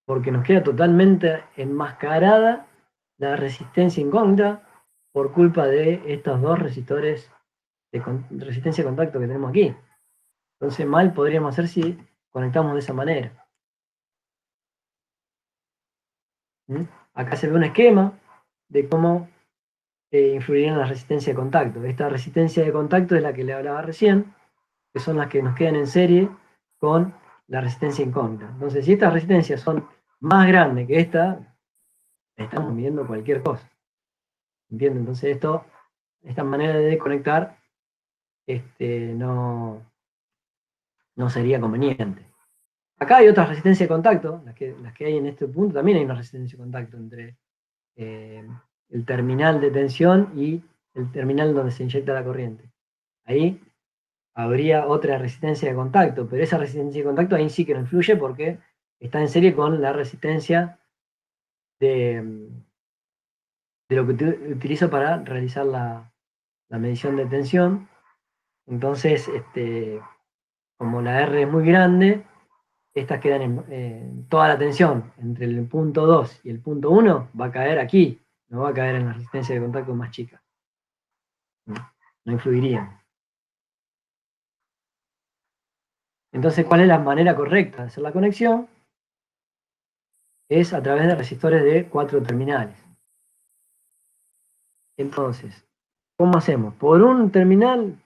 A: Porque nos queda totalmente enmascarada la resistencia incógnita por culpa de estos dos resistores de resistencia de contacto que tenemos aquí. Entonces mal podríamos hacer si conectamos de esa manera. ¿Mm? Acá se ve un esquema de cómo influiría en la resistencia de contacto. Esta resistencia de contacto es la que le hablaba recién, que son las que nos quedan en serie con la resistencia incógnita. Entonces, si estas resistencias son más grandes que esta, estamos midiendo cualquier cosa. ¿Entienden? Entonces, esta manera de conectar no sería conveniente. Acá hay otra resistencia de contacto, las que hay en este punto, también hay una resistencia de contacto entre el terminal de tensión y el terminal donde se inyecta la corriente. Ahí habría otra resistencia de contacto, pero esa resistencia de contacto ahí sí que no influye porque está en serie con la resistencia de lo que utilizo para realizar la medición de tensión. Entonces, como la R es muy grande, estas quedan en toda la tensión entre el punto 2 y el punto 1 va a caer aquí. no va a caer en la resistencia de contacto más chica. No influirían. Entonces, ¿cuál es la manera correcta de hacer la conexión? Es a través de resistores de 4 terminales. Entonces, ¿cómo hacemos? Por un terminal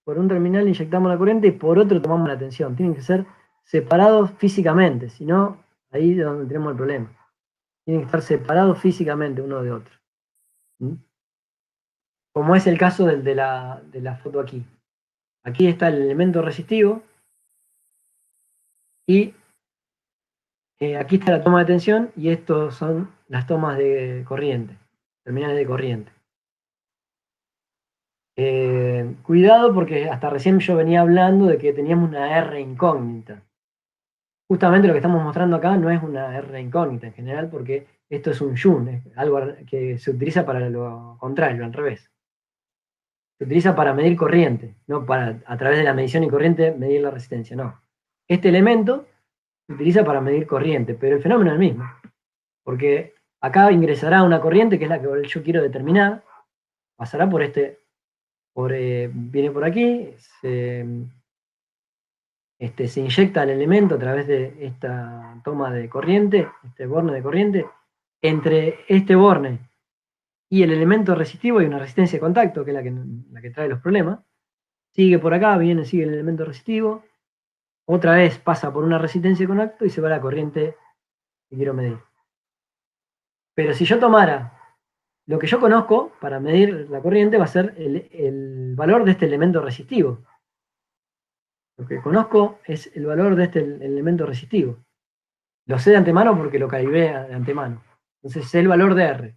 A: inyectamos la corriente y por otro tomamos la tensión. Tienen que ser separados físicamente, si no, ahí es donde tenemos el problema. Tienen que estar separados físicamente uno de otro. ¿Mm? Como es el caso de la foto aquí. Aquí está el elemento resistivo y aquí está la toma de tensión y estos son las tomas de corriente, terminales de corriente. Cuidado porque hasta recién yo venía hablando de que teníamos una R incógnita. Justamente lo que estamos mostrando acá no es una R incógnita en general porque esto es un Joule, es algo que se utiliza para lo contrario, al revés. Se utiliza para medir corriente, no para a través de la medición y corriente medir la resistencia, no. Este elemento se utiliza para medir corriente, pero el fenómeno es el mismo, porque acá ingresará una corriente que es la que yo quiero determinar, pasará por viene por aquí, se inyecta el elemento a través de esta toma de corriente, este borne de corriente, entre este borne y el elemento resistivo hay una resistencia de contacto, que es la que trae los problemas, sigue por acá, sigue el elemento resistivo, otra vez pasa por una resistencia de contacto y se va la corriente que quiero medir. Pero si yo tomara lo que yo conozco para medir la corriente va a ser el valor de este elemento resistivo. Lo que conozco es el valor de este elemento resistivo. Lo sé de antemano porque lo calibré de antemano. Entonces sé el valor de R.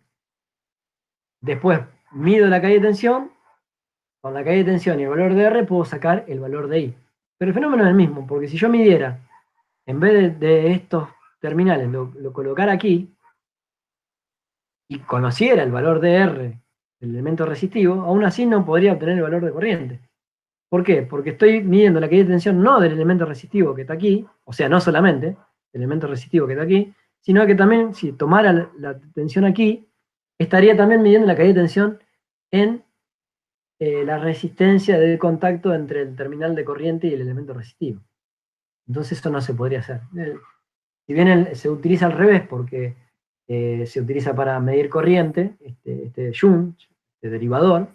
A: Después mido la caída de tensión. Con la caída de tensión y el valor de R puedo sacar el valor de I. Pero el fenómeno es el mismo, porque si yo midiera, en vez de estos terminales, lo colocara aquí, y conociera el valor de R, el elemento resistivo, aún así no podría obtener el valor de corriente. ¿Por qué? Porque estoy midiendo la caída de tensión no del elemento resistivo que está aquí, o sea, no solamente el elemento resistivo que está aquí, sino que también, si tomara la tensión aquí, estaría también midiendo la caída de tensión en la resistencia del contacto entre el terminal de corriente y el elemento resistivo. Entonces eso no se podría hacer. Si bien se utiliza al revés, porque se utiliza para medir corriente, este Joule, este derivador,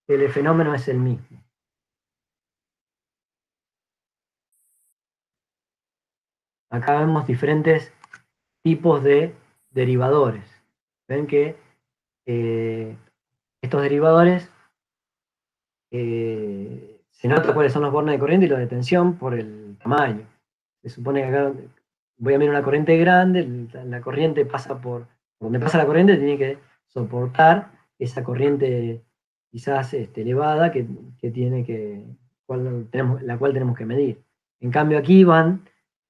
A: el fenómeno es el mismo. Acá vemos diferentes tipos de derivadores. Ven que estos derivadores se nota cuáles son los bornes de corriente y los de tensión por el tamaño. Se supone que acá voy a medir una corriente grande, la corriente pasa por donde pasa la corriente, tiene que soportar esa corriente quizás elevada que tiene la cual tenemos que medir. En cambio aquí van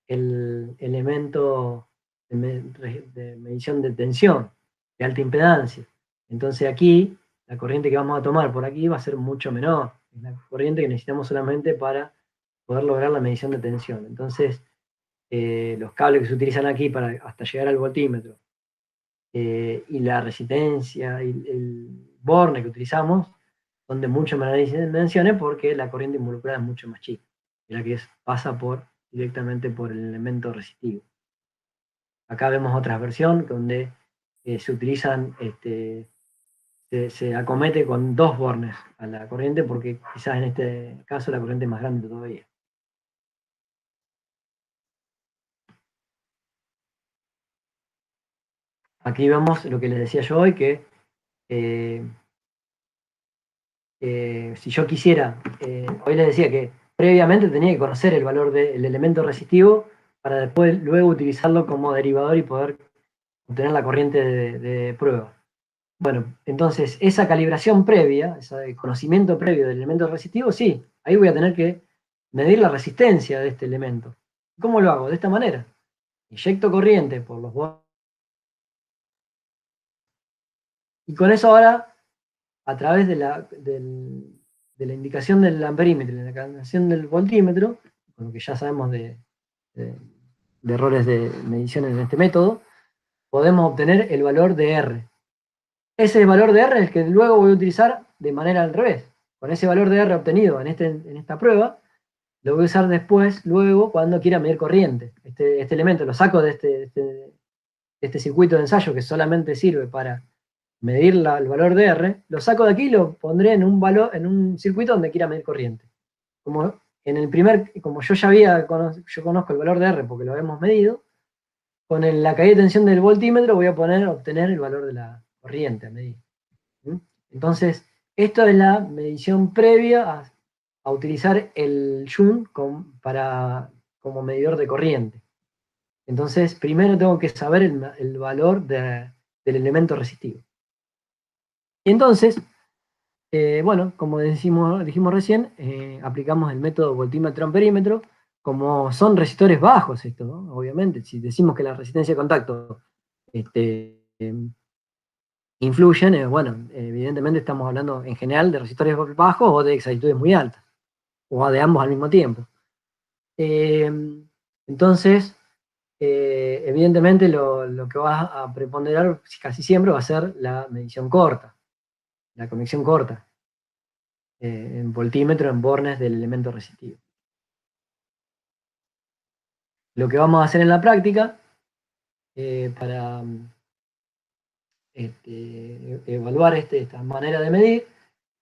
A: el elemento de medición de tensión, de alta impedancia. Entonces aquí la corriente que vamos a tomar por aquí va a ser mucho menor. Es la corriente que necesitamos solamente para poder lograr la medición de tensión. Entonces, los cables que se utilizan aquí para hasta llegar al voltímetro y la resistencia y el borne que utilizamos son de mucho menores dimensiones porque la corriente involucrada es mucho más chica, la que pasa directamente por el elemento resistivo. Acá vemos otra versión donde se utilizan, se acomete con 2 bornes a la corriente porque quizás en este caso la corriente es más grande todavía. Aquí vemos lo que les decía yo hoy, que si yo quisiera, hoy les decía que previamente tenía que conocer el valor del elemento resistivo para después luego utilizarlo como derivador y poder obtener la corriente de prueba. Bueno, entonces esa calibración previa, ese conocimiento previo del elemento resistivo, sí, ahí voy a tener que medir la resistencia de este elemento. ¿Cómo lo hago? De esta manera. Inyecto corriente por los bordes. Y con eso ahora, a través de la indicación del amperímetro y de la indicación del voltímetro, con lo que ya sabemos de errores de medición en este método, podemos obtener el valor de R. ese valor de R es el que luego voy a utilizar de manera al revés. Con ese valor de R obtenido en esta prueba, lo voy a usar después, luego, cuando quiera medir corriente. Este elemento lo saco de este circuito de ensayo que solamente sirve para medir el valor de R, lo saco de aquí y lo pondré en un circuito donde quiera medir corriente. Como yo conozco el valor de R porque lo hemos medido, con la caída de tensión del voltímetro voy a obtener el valor de la corriente a medir. ¿Mm? Entonces, esto es la medición previa a utilizar el Joule como medidor de corriente. Entonces, primero tengo que saber el valor del elemento resistivo. Y entonces, bueno, como dijimos recién, aplicamos el método voltímetro-amperímetro. Como son resistores bajos esto, ¿no? Obviamente, si decimos que la resistencia de contacto influyen, bueno, evidentemente estamos hablando en general de resistores bajos o de exactitudes muy altas, o de ambos al mismo tiempo. Entonces, evidentemente lo que va a preponderar casi siempre va a ser la medición corta, la conexión corta, en voltímetro, en bornes del elemento resistivo. Lo que vamos a hacer en la práctica, para evaluar esta manera de medir,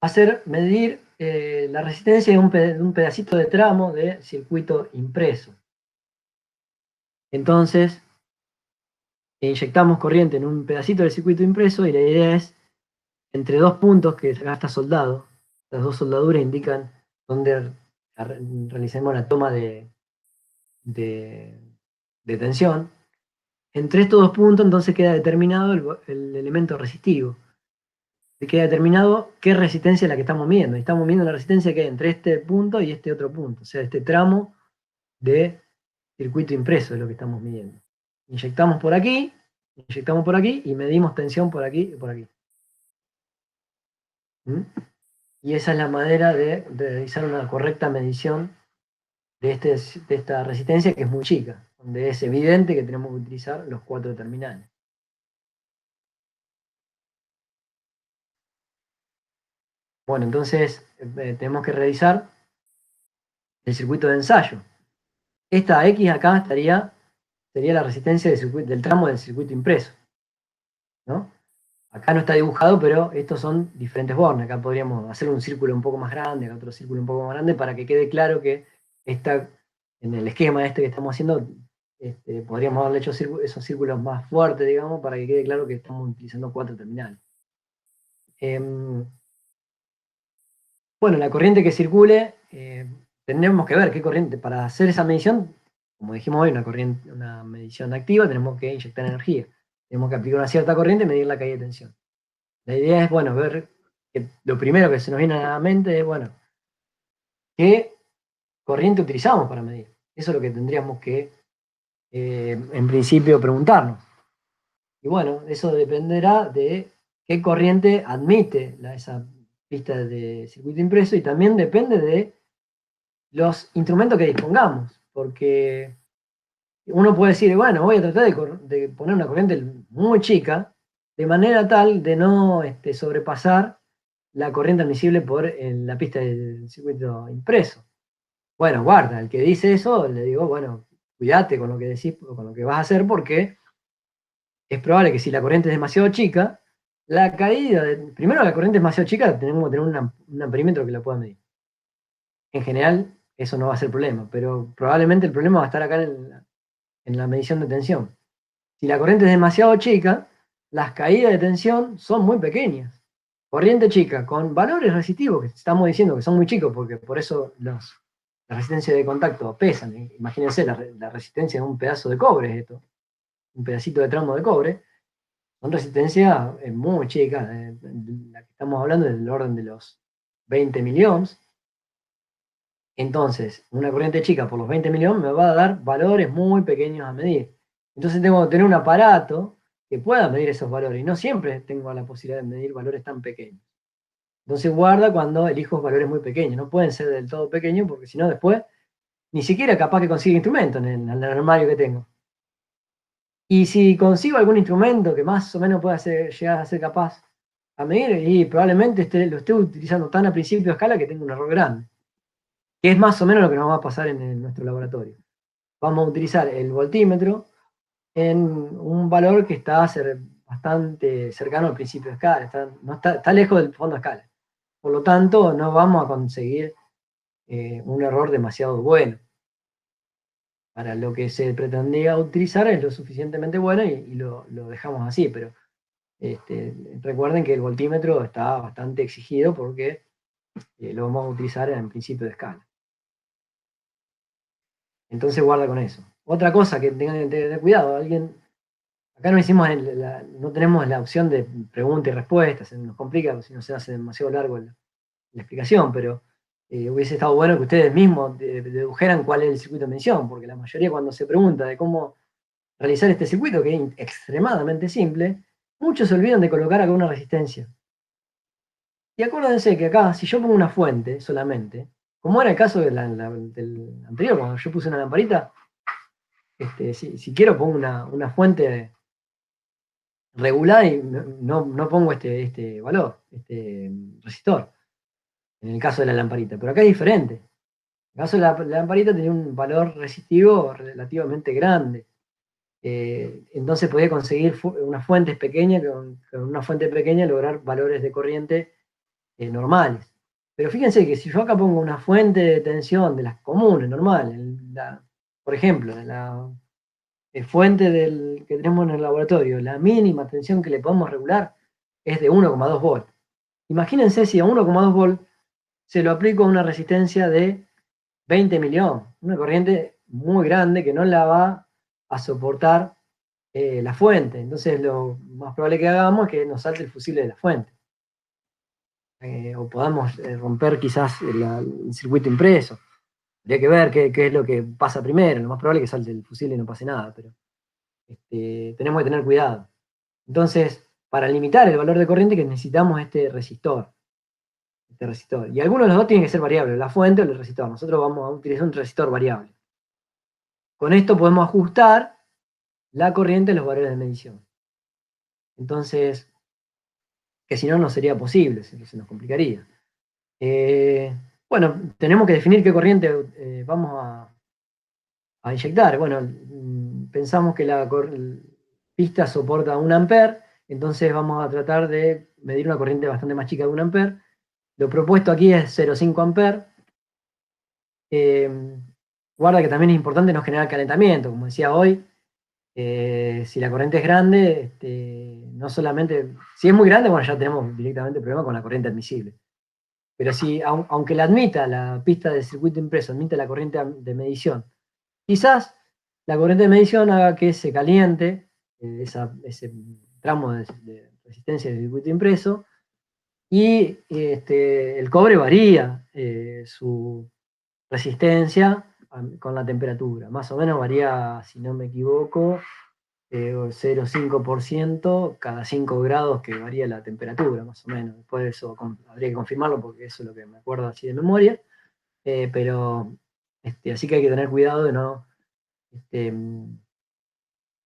A: va a ser medir la resistencia de un pedacito de tramo de circuito impreso. Entonces, inyectamos corriente en un pedacito del circuito impreso y la idea es, entre dos puntos que acá está soldado, las dos soldaduras indican dónde realicemos la toma de tensión. Entre estos dos puntos entonces queda determinado el elemento resistivo. Queda determinado qué resistencia es la que estamos midiendo. Y estamos midiendo la resistencia que hay entre este punto y este otro punto. O sea, este tramo de circuito impreso es lo que estamos midiendo. Inyectamos por aquí y medimos tensión por aquí y por aquí. ¿Mm? Y esa es la manera de realizar una correcta medición de esta resistencia, que es muy chica, donde es evidente que tenemos que utilizar los 4 terminales. Bueno, entonces tenemos que revisar el circuito de ensayo. Esta X acá sería la resistencia del tramo del circuito impreso, ¿no? Acá no está dibujado, pero estos son diferentes bornes. Acá podríamos hacer un círculo un poco más grande, acá otro círculo un poco más grande, para que quede claro que en el esquema que estamos haciendo, podríamos haberle hecho esos círculos más fuertes, digamos, para que quede claro que estamos utilizando 4 terminales. Bueno, la corriente que circule, tendremos que ver qué corriente. Para hacer esa medición, como dijimos hoy, una medición activa, tenemos que inyectar energía. Tenemos que aplicar una cierta corriente y medir la caída de tensión. La idea es, bueno, ver que lo primero que se nos viene a la mente es, bueno, ¿qué corriente utilizamos para medir? Eso es lo que tendríamos que, en principio, preguntarnos. Y bueno, eso dependerá de qué corriente admite esa pista de circuito impreso, y también depende de los instrumentos que dispongamos, porque uno puede decir, bueno, voy a tratar de poner una corriente muy chica, de manera tal de no sobrepasar la corriente admisible por la pista del circuito impreso. Bueno, guarda, el que dice eso, le digo, bueno, cuídate con lo que decís, con lo que vas a hacer, porque es probable que si la corriente es demasiado chica, la caída, primero la corriente es demasiado chica, tenemos que tener un amperímetro que la pueda medir. En general, eso no va a ser problema, pero probablemente el problema va a estar acá en la medición de tensión. Si la corriente es demasiado chica, las caídas de tensión son muy pequeñas. Corriente chica, con valores resistivos, que estamos diciendo que son muy chicos, porque por eso las resistencias de contacto pesan. Imagínense la resistencia de un pedazo de cobre, esto, un pedacito de tramo de cobre, son resistencias muy chicas. La que estamos hablando es del orden de los 20 miliohms. Entonces, una corriente chica por los 20 miliohms me va a dar valores muy pequeños a medir. Entonces tengo que tener un aparato que pueda medir esos valores, y no siempre tengo la posibilidad de medir valores tan pequeños. Entonces guarda cuando elijo valores muy pequeños, no pueden ser del todo pequeños, porque si no después ni siquiera capaz que consiga instrumento en el armario que tengo. Y si consigo algún instrumento que más o menos pueda llegar a ser capaz a medir y probablemente lo esté utilizando tan a principio de escala que tenga un error grande, que es más o menos lo que nos va a pasar en nuestro laboratorio. Vamos a utilizar el voltímetro en un valor que está bastante cercano al principio de escala, está lejos del fondo de escala. Por lo tanto, no vamos a conseguir un error demasiado bueno. Para lo que se pretendía utilizar es lo suficientemente bueno y lo dejamos así, pero recuerden que el voltímetro está bastante exigido porque lo vamos a utilizar en principio de escala. Entonces guarda con eso. Otra cosa que tengan que tener cuidado, acá no tenemos la opción de pregunta y respuesta, se nos complica si no se hace demasiado largo la explicación, pero hubiese estado bueno que ustedes mismos dedujeran cuál es el circuito de medición, porque la mayoría cuando se pregunta de cómo realizar este circuito, que es extremadamente simple, muchos se olvidan de colocar acá una resistencia. Y acuérdense que acá, si yo pongo una fuente solamente, como era el caso del anterior, cuando yo puse una lamparita, si quiero pongo una fuente regular y no pongo este valor, este resistor, en el caso de la lamparita. Pero acá es diferente. En el caso de la lamparita tenía un valor resistivo relativamente grande. Entonces podía conseguir unas fuentes pequeñas, con una fuente pequeña lograr valores de corriente normales. Pero fíjense que si yo acá pongo una fuente de tensión de las comunes, normales, por ejemplo, la fuente que tenemos en el laboratorio, la mínima tensión que le podemos regular es de 1,2 volts. Imagínense si a 1,2 volts se lo aplico a una resistencia de 20 miliohms, una corriente muy grande que no la va a soportar la fuente. Entonces lo más probable que hagamos es que nos salte el fusible de la fuente. O podamos romper quizás el circuito impreso. Habría que ver qué es lo que pasa primero. Lo más probable es que salte el fusible y no pase nada, pero tenemos que tener cuidado. Entonces, para limitar el valor de corriente que necesitamos este resistor. Y alguno de los dos tiene que ser variable, la fuente o el resistor. Nosotros vamos a utilizar un resistor variable. Con esto podemos ajustar la corriente a los valores de medición. Entonces, que si no, no sería posible, se nos complicaría. Bueno, tenemos que definir qué corriente vamos a inyectar. Bueno, pensamos que la pista soporta 1 amper, entonces vamos a tratar de medir una corriente bastante más chica de 1 amper. Lo propuesto aquí es 0,5 amper. Guarda que también es importante no generar calentamiento, como decía hoy. Si la corriente es grande, no solamente, si es muy grande, bueno, ya tenemos directamente problema con la corriente admisible. Pero si, aunque la admita, la pista de circuito impreso admite la corriente de medición, quizás la corriente de medición haga que se caliente ese tramo de resistencia del circuito impreso y el cobre varía su resistencia con la temperatura. Más o menos varía, si no me equivoco, 0,5% cada 5 grados que varía la temperatura, más o menos. Después de eso habría que confirmarlo porque eso es lo que me acuerdo así de memoria. Pero así que hay que tener cuidado de no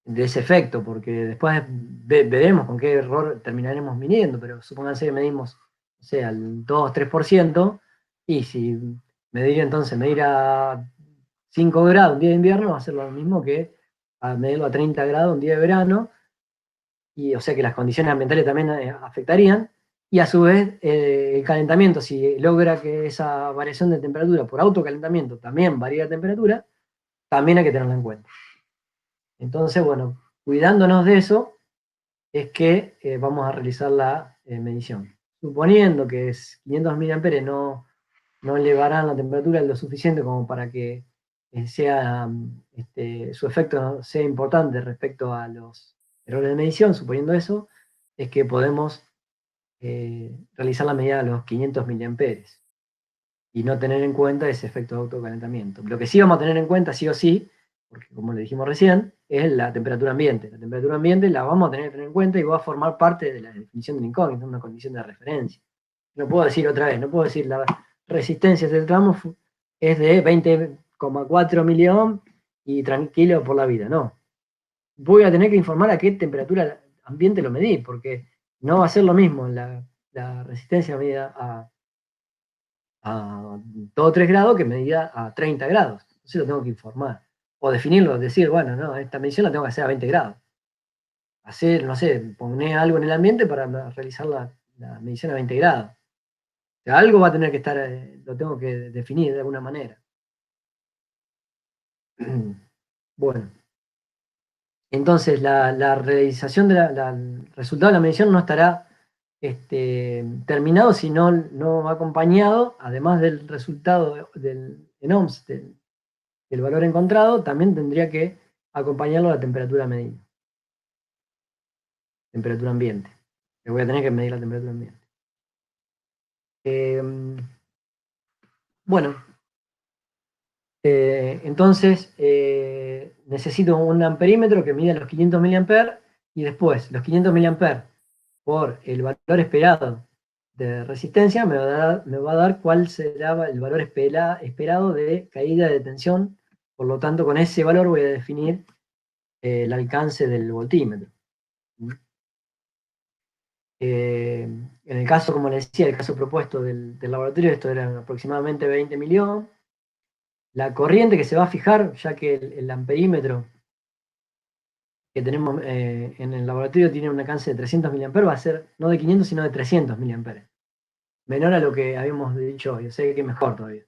A: de ese efecto, porque después veremos con qué error terminaremos midiendo, pero supónganse que medimos, o sea, al 2-3%, y si medir a 5 grados un día de invierno va a ser lo mismo que medirlo a 30 grados un día de verano, y o sea que las condiciones ambientales también afectarían, y a su vez el calentamiento, si logra que esa variación de temperatura por autocalentamiento también varía la temperatura, también hay que tenerlo en cuenta. Entonces, bueno, cuidándonos de eso, es que vamos a realizar la medición. Suponiendo que 500 mA no elevarán la temperatura lo suficiente como para que su efecto sea importante respecto a los errores de medición, suponiendo eso, es que podemos realizar la medida a los 500 mA y no tener en cuenta ese efecto de autocalentamiento. Lo que sí vamos a tener en cuenta, sí o sí, porque como le dijimos recién, es la temperatura ambiente. La temperatura ambiente la vamos a tener que tener en cuenta y va a formar parte de la definición de la incógnita, una condición de referencia. No puedo decir otra vez, no puedo decir la resistencia del tramo es de 20,4 miliohms y tranquilo por la vida, no. Voy a tener que informar a qué temperatura ambiente lo medí, porque no va a ser lo mismo la resistencia medida a 2 o 3 grados que medida a 30 grados. Entonces lo tengo que informar. O definirlo, decir, bueno, no, esta medición la tengo que hacer a 20 grados. Hacer, no sé, poner algo en el ambiente para realizar la medición a 20 grados. O sea, algo va a tener que estar, lo tengo que definir de alguna manera. Bueno, entonces la realización del resultado de la medición no estará terminado si no va acompañado, además del resultado en ohms, del valor encontrado, también tendría que acompañarlo a la temperatura medida, temperatura ambiente. Le voy a tener que medir la temperatura ambiente. Bueno, entonces necesito un amperímetro que mida los 500 mA y después los 500 mA por el valor esperado de resistencia me va a dar cuál será el valor esperado de caída de tensión. Por lo tanto, con ese valor voy a definir el alcance del voltímetro. En el caso, como les decía, el caso propuesto del laboratorio, esto eran aproximadamente 20 miliohms. La corriente que se va a fijar, ya que el amperímetro que tenemos en el laboratorio tiene un alcance de 300 mA, va a ser no de 500, sino de 300 mA. Menor a lo que habíamos dicho hoy, o sea que mejor todavía.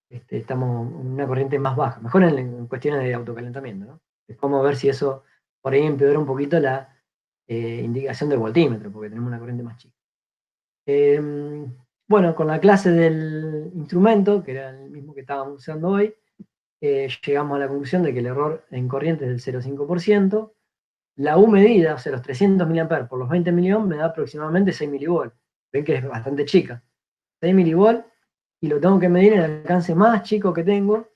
A: Estamos en una corriente más baja, mejor en cuestiones de autocalentamiento, ¿no? Es como ver si eso por ahí empeora un poquito la indicación del voltímetro, porque tenemos una corriente más chica. Bueno, con la clase del instrumento, que era el mismo que estábamos usando hoy, llegamos a la conclusión de que el error en corriente es del 0,5%. La U medida, o sea, los 300 mA por los 20 miliohms, me da aproximadamente 6 mV. Ven que es bastante chica. 6 mV, y lo tengo que medir en el alcance más chico que tengo,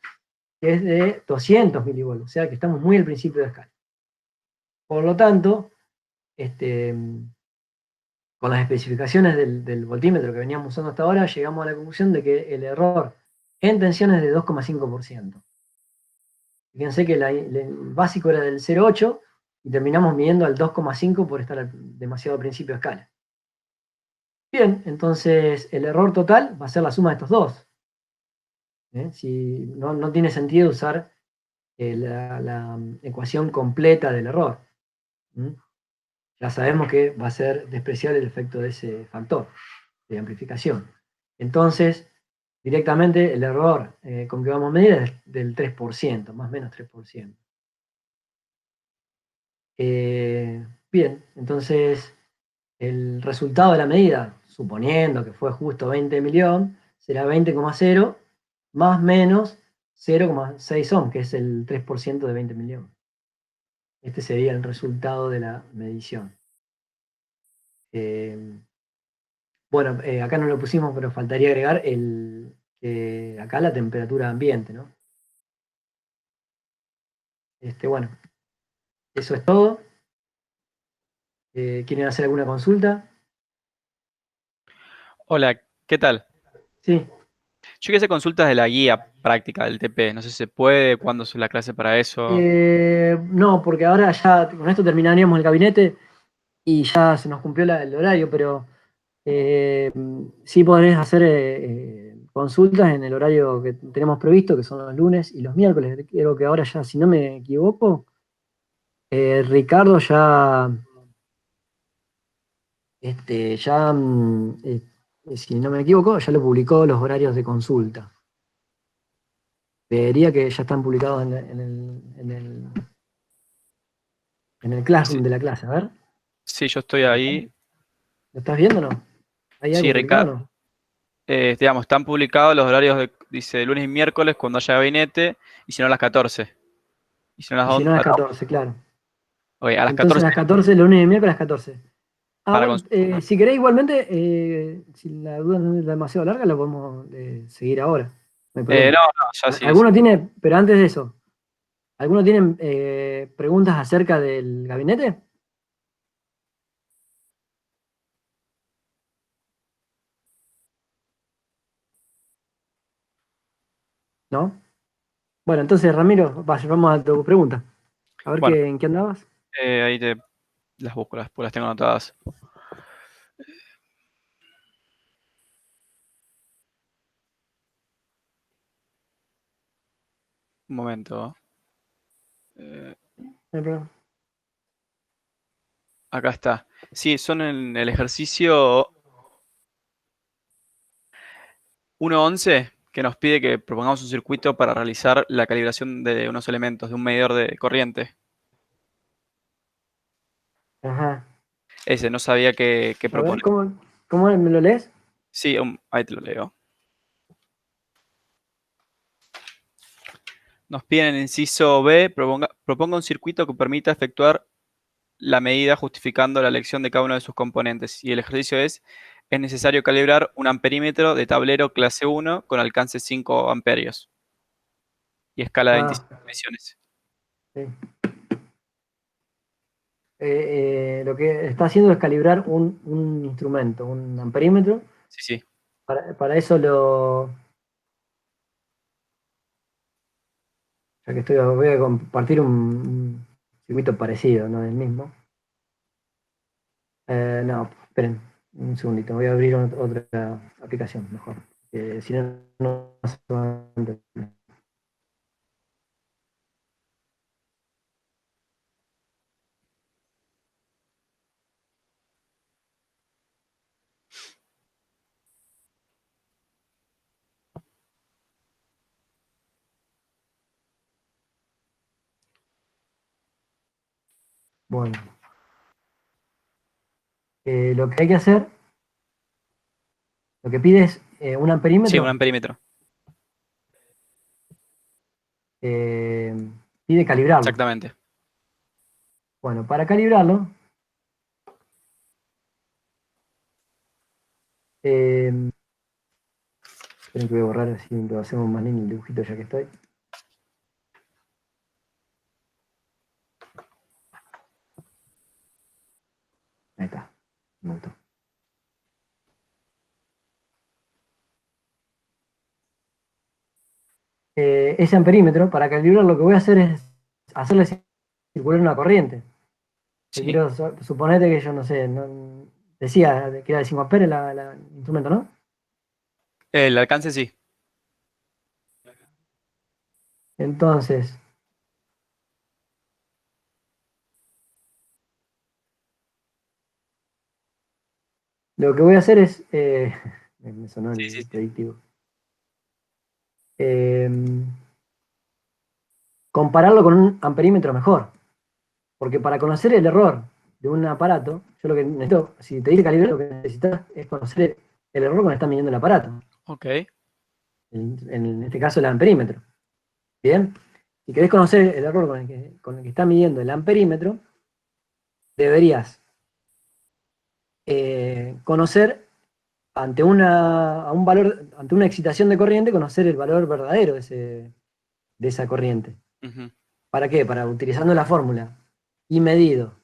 A: que es de 200 mV. O sea que estamos muy al principio de escala. Por lo tanto, con las especificaciones del voltímetro que veníamos usando hasta ahora, llegamos a la conclusión de que el error en tensión es de 2,5%. Fíjense que el básico era del 0,8 y terminamos midiendo al 2,5 por estar demasiado al principio de escala. Bien, entonces el error total va a ser la suma de estos dos. Si no tiene sentido usar la ecuación completa del error. Ya sabemos que va a ser despreciable el efecto de ese factor de amplificación. Entonces, directamente el error con que vamos a medir es del 3%, más o menos 3%. Bien, entonces el resultado de la medida, suponiendo que fue justo 20 millones, será 20,0 más menos 0,6 ohm, que es el 3% de 20 millones. Este sería el resultado de la medición. Bueno, acá no lo pusimos, pero faltaría agregar acá la temperatura ambiente, ¿no? Bueno, eso es todo. ¿Quieren hacer alguna consulta?
B: Hola, ¿qué tal?
A: Sí.
B: Yo quería hacer consultas de la guía práctica del TP. No sé si se puede, cuándo es la clase para eso.
A: No, porque ahora ya con esto terminaríamos el gabinete y ya se nos cumplió el horario, pero sí podés hacer consultas en el horario que tenemos previsto, que son los lunes y los miércoles. Creo que ahora ya, si no me equivoco, Ricardo si no me equivoco, ya lo publicó los horarios de consulta. Vería que ya están publicados en el
B: Sí,
A: Classroom de la clase. A ver,
B: sí, yo estoy ahí.
A: ¿lo estás viendo o no? ¿Hay algo
B: Sí,
A: publicado o
B: Ricardo.
A: no?
B: Digamos, están publicados los horarios dice, de lunes y miércoles cuando haya gabinete, y si no a las 14. Y si no a
A: Y
B: las
A: si
B: 11,
A: no, a las 14, claro.
B: ok, a las
A: Entonces
B: 14
A: a las 14, lunes y miércoles a las 14. Ah,
B: para
A: bueno,
B: consulta.
A: si querés igualmente, si la duda no es demasiado larga, la podemos seguir ahora. No hay
B: No,
A: problema.
B: no, ya sí,
A: ¿Alguno
B: sí.
A: tiene, pero antes de eso, ¿alguno tiene preguntas acerca del gabinete? ¿No? Bueno, entonces Ramiro, vamos a tu pregunta. A ver
B: Bueno,
A: en qué andabas.
B: ahí las busco, las tengo anotadas. Un momento. Acá está. Sí, son en el ejercicio 1.11 que nos pide que propongamos un circuito para realizar la calibración de unos elementos, de un medidor de corriente.
A: Ajá.
B: Ese, no sabía qué
A: A ver,
B: proponer.
A: ¿cómo me lo lees?
B: Sí, ahí te lo leo. Nos piden en el inciso B, proponga un circuito que permita efectuar la medida justificando la elección de cada uno de sus componentes. Y el ejercicio es necesario calibrar un amperímetro de tablero clase 1 con alcance 5 amperios y escala de
A: Ah,
B: 25 mediciones.
A: sí. Lo que está haciendo es calibrar un instrumento, un amperímetro.
B: Sí, sí.
A: Para eso ya que voy a compartir un circuito parecido, no el mismo. No, esperen un segundito, voy a abrir otra aplicación mejor. Si no, no se va a entender. Bueno, lo que hay que hacer, lo que pide es un
B: Sí, un
A: amperímetro,
B: amperímetro.
A: eh, pide calibrarlo.
B: Exactamente.
A: Bueno, para calibrarlo, esperen que voy a borrar así, lo hacemos más lindo el dibujito ya que estoy. Ahí está, me gustó. Ese amperímetro, para calibrar lo que voy a hacer es hacerle circular una corriente. Yo
B: Sí.
A: quiero suponete que yo no sé, decía que era de 5 amperes el instrumento, ¿no?
B: El alcance sí.
A: Entonces, lo que voy a hacer es, me sonó
B: Sí, sí,
A: el
B: sí.
A: predictivo, eh, compararlo con un amperímetro mejor. Porque para conocer el error de un aparato, yo lo que necesito, si te dice calibrar, lo que necesitas es conocer el error con el que está midiendo el aparato.
B: Ok.
A: En este caso, el amperímetro. Bien. Si querés conocer el error con el que está midiendo el amperímetro, deberías conocer ante una excitación de corriente, conocer el valor verdadero de esa corriente.
B: Ujú.
A: ¿Para qué? Para utilizando la fórmula I medido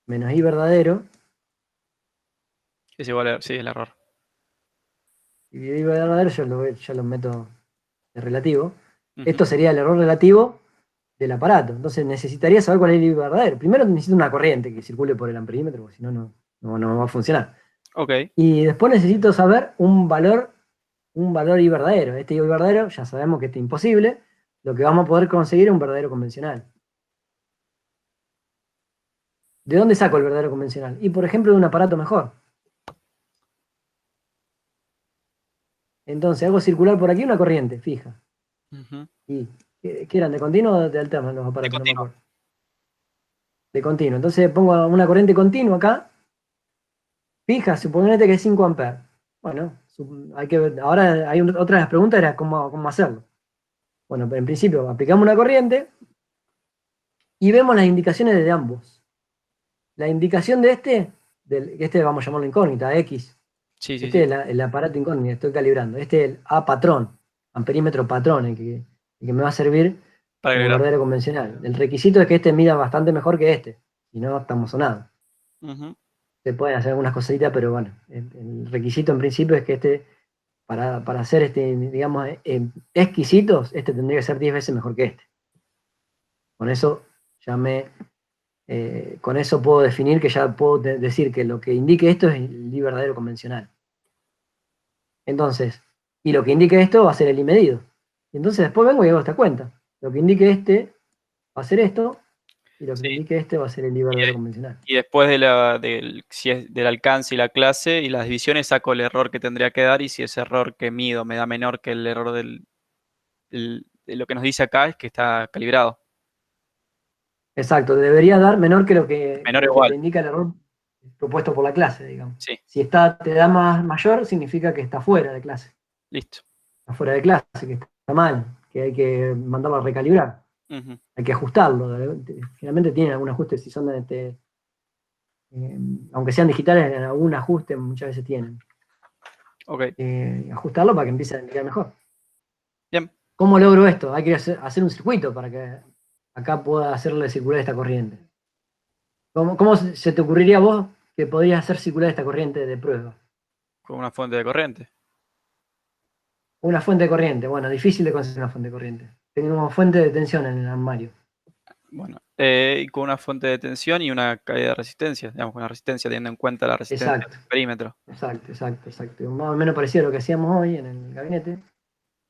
A: menos I verdadero,
B: Es igual, sí, el error.
A: y I verdadero yo lo meto de relativo.
B: Ujú.
A: Esto sería el error relativo del aparato. Entonces necesitaría saber cuál es el I verdadero. Primero necesito una corriente que circule por el amperímetro, porque si no, no va a funcionar.
B: Ok.
A: Y después necesito saber un valor I verdadero. Este I verdadero, ya sabemos que este es imposible. Lo que vamos a poder conseguir es un verdadero convencional. ¿De dónde saco el verdadero convencional? Y por ejemplo, de un aparato mejor. Entonces hago circular por aquí una corriente fija.
B: Ujú.
A: ¿Y qué eran? ¿De continuo o de alterno los
B: De
A: aparatos? No me
B: continuo.
A: acuerdo. De continuo. Entonces pongo una corriente continua acá, fija, suponete que es 5 amperes. Bueno, hay que ver. Ahora otra de las preguntas era cómo hacerlo. Bueno, pero en principio aplicamos una corriente y vemos las indicaciones de ambos. La indicación de este vamos a llamarlo incógnita, X.
B: Sí, sí,
A: Este
B: sí.
A: es el aparato incógnito, estoy calibrando. Este es el A patrón, amperímetro patrón, el que me va a servir
B: Para
A: como
B: calibrar.
A: verdadero convencional. El requisito es que este mida bastante mejor que este, si no estamos sonados.
B: Ujú.
A: Se pueden hacer algunas cositas, pero bueno, el requisito en principio es que para hacer digamos, exquisitos, este tendría que ser 10 veces mejor que este. Con eso con eso puedo definir que ya puedo decir que lo que indique esto es el I verdadero convencional. Entonces, y lo que indique esto va a ser el I medido. Y entonces después vengo y hago esta cuenta. Lo que indique este va a ser esto, y lo que indique este va a ser el I verdadero convencional.
B: Y después del alcance y la clase y las divisiones saco el error que tendría que dar, y si ese error que mido me da menor que el error de lo que nos dice acá, es que está calibrado.
A: Exacto, debería dar menor que lo que
B: Menor o igual.
A: te indica el error propuesto por la clase, digamos.
B: Sí.
A: Si te da mayor, significa que está fuera de clase.
B: Listo.
A: Está fuera de clase, que está mal, que hay que mandarlo a recalibrar. Hay que ajustarlo. Finalmente tienen algún ajuste, si son aunque sean digitales, algún ajuste muchas veces tienen. Ajustarlo para que empiece a indicar mejor.
B: Bien.
A: ¿Cómo logro esto? Hay que hacer un circuito para que acá pueda hacerle circular esta corriente. ¿Cómo se te ocurriría a vos que podrías hacer circular esta corriente de prueba?
B: Con una fuente de corriente.
A: Una fuente de corriente. Bueno, difícil de conseguir una fuente de corriente. Tenemos fuente de tensión en el armario.
B: Bueno, y con una fuente de tensión y una caída de resistencia, digamos, con la resistencia teniendo en cuenta la resistencia del perímetro.
A: Exacto. Más o menos parecido a lo que hacíamos hoy en el gabinete.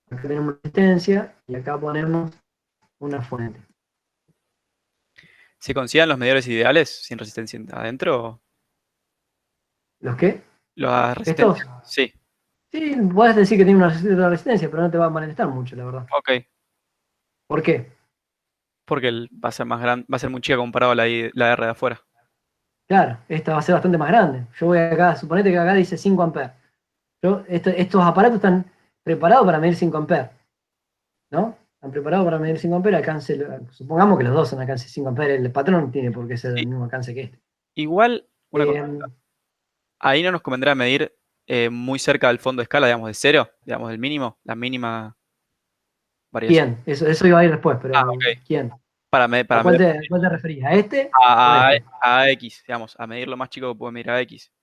A: Acá tenemos resistencia y acá ponemos una fuente.
B: ¿Se consideran los medidores ideales sin resistencia adentro?
A: ¿Los qué?
B: ¿Las resistencias?
A: ¿Estos?
B: Sí.
A: Sí, puedes decir que tiene una resistencia, pero no te va a molestar mucho, la verdad.
B: Ok.
A: ¿Por qué?
B: Porque va a ser más grande, va a ser muy chica comparado a la R de afuera.
A: Claro, esta va a ser bastante más grande. Yo voy acá, suponete que acá dice 5 amperes. Estos aparatos están preparados para medir 5 amperes. ¿No? Están preparados para medir 5 amperes, supongamos que los dos son alcance 5 amperes, el patrón tiene por qué ser del mismo alcance que este.
B: Igual, ahí no nos convendrá medir muy cerca del fondo de escala, digamos, de cero, digamos, del mínimo, la mínima variación.
A: ¿Quién? Eso iba a ir después, pero
B: okay.
A: ¿quién?
B: ¿Cuál
A: te referías? ¿A este?
B: A X, digamos, a medir lo más chico que puede medir a X.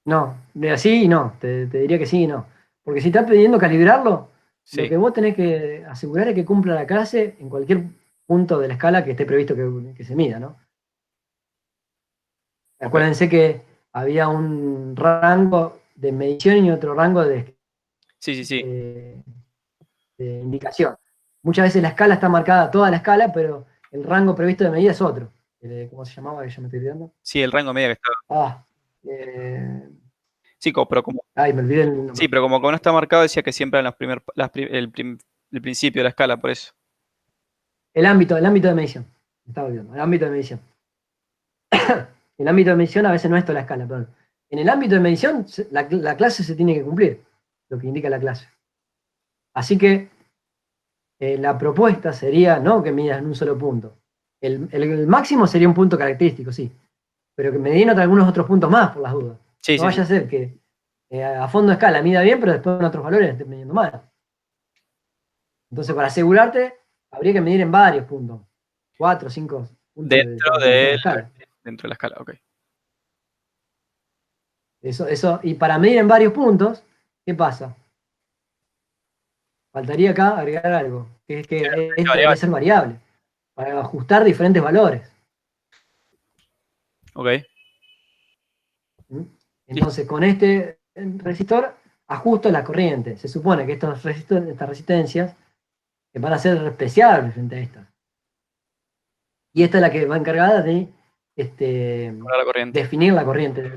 A: No, así y no, te diría que sí y no. Porque si estás pidiendo calibrarlo, lo que vos tenés que asegurar es que cumpla la clase en cualquier punto de la escala que esté previsto que se mida, ¿no? Acuérdense que había un rango de medición y otro rango de indicación. Muchas veces la escala está marcada, toda la escala, pero el rango previsto de medida es otro. ¿Cómo se llamaba? Que yo me estoy olvidando.
B: Sí, el rango de medida que estaba. Sí, pero como.
A: Ay, me olvidé el nombre.
B: Sí, pero como no está marcado, decía que siempre en el principio de la escala, por eso.
A: El ámbito de medición. Me estaba olvidando. El ámbito de medición. El ámbito de medición a veces no es toda la escala, perdón. En el ámbito de medición, la clase se tiene que cumplir, lo que indica la clase. Así que la propuesta sería no que midas en un solo punto. El máximo sería un punto característico, sí. Pero que me den algunos otros puntos más, por las dudas. No vaya a ser que a fondo de escala mida bien, pero después en otros valores esté midiendo mal. Entonces, para asegurarte, habría que medir en varios puntos. 4 o 5 puntos.
B: Dentro de la escala, ok.
A: Eso, y para medir en varios puntos, ¿qué pasa? Faltaría acá agregar algo, que es que esto debe ser variable, para ajustar diferentes valores.
B: Ok.
A: Entonces, con este resistor, ajusto la corriente. Se supone que estas resistencias van a ser especiales frente a estas. Y esta es la que va encargada de definir la corriente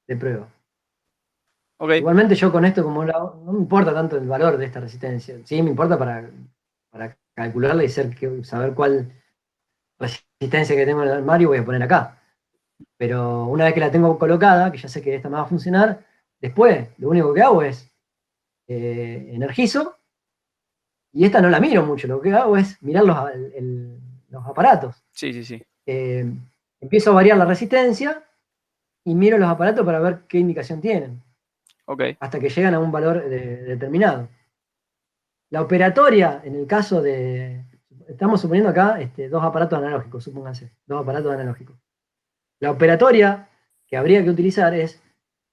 A: de prueba.
B: Okay.
A: Igualmente yo con esto, como no me importa tanto el valor de esta resistencia, sí me importa para calcularla y saber cuál resistencia que tengo en el armario voy a poner acá. Pero una vez que la tengo colocada, que ya sé que esta me va a funcionar, después lo único que hago es energizo, y esta no la miro mucho, lo que hago es mirar los aparatos.
B: Sí.
A: Empiezo a variar la resistencia y miro los aparatos para ver qué indicación tienen.
B: Okay.
A: Hasta que llegan a un valor determinado. La operatoria, en el caso de... Estamos suponiendo acá dos aparatos analógicos, supónganse, dos aparatos analógicos. La operatoria que habría que utilizar es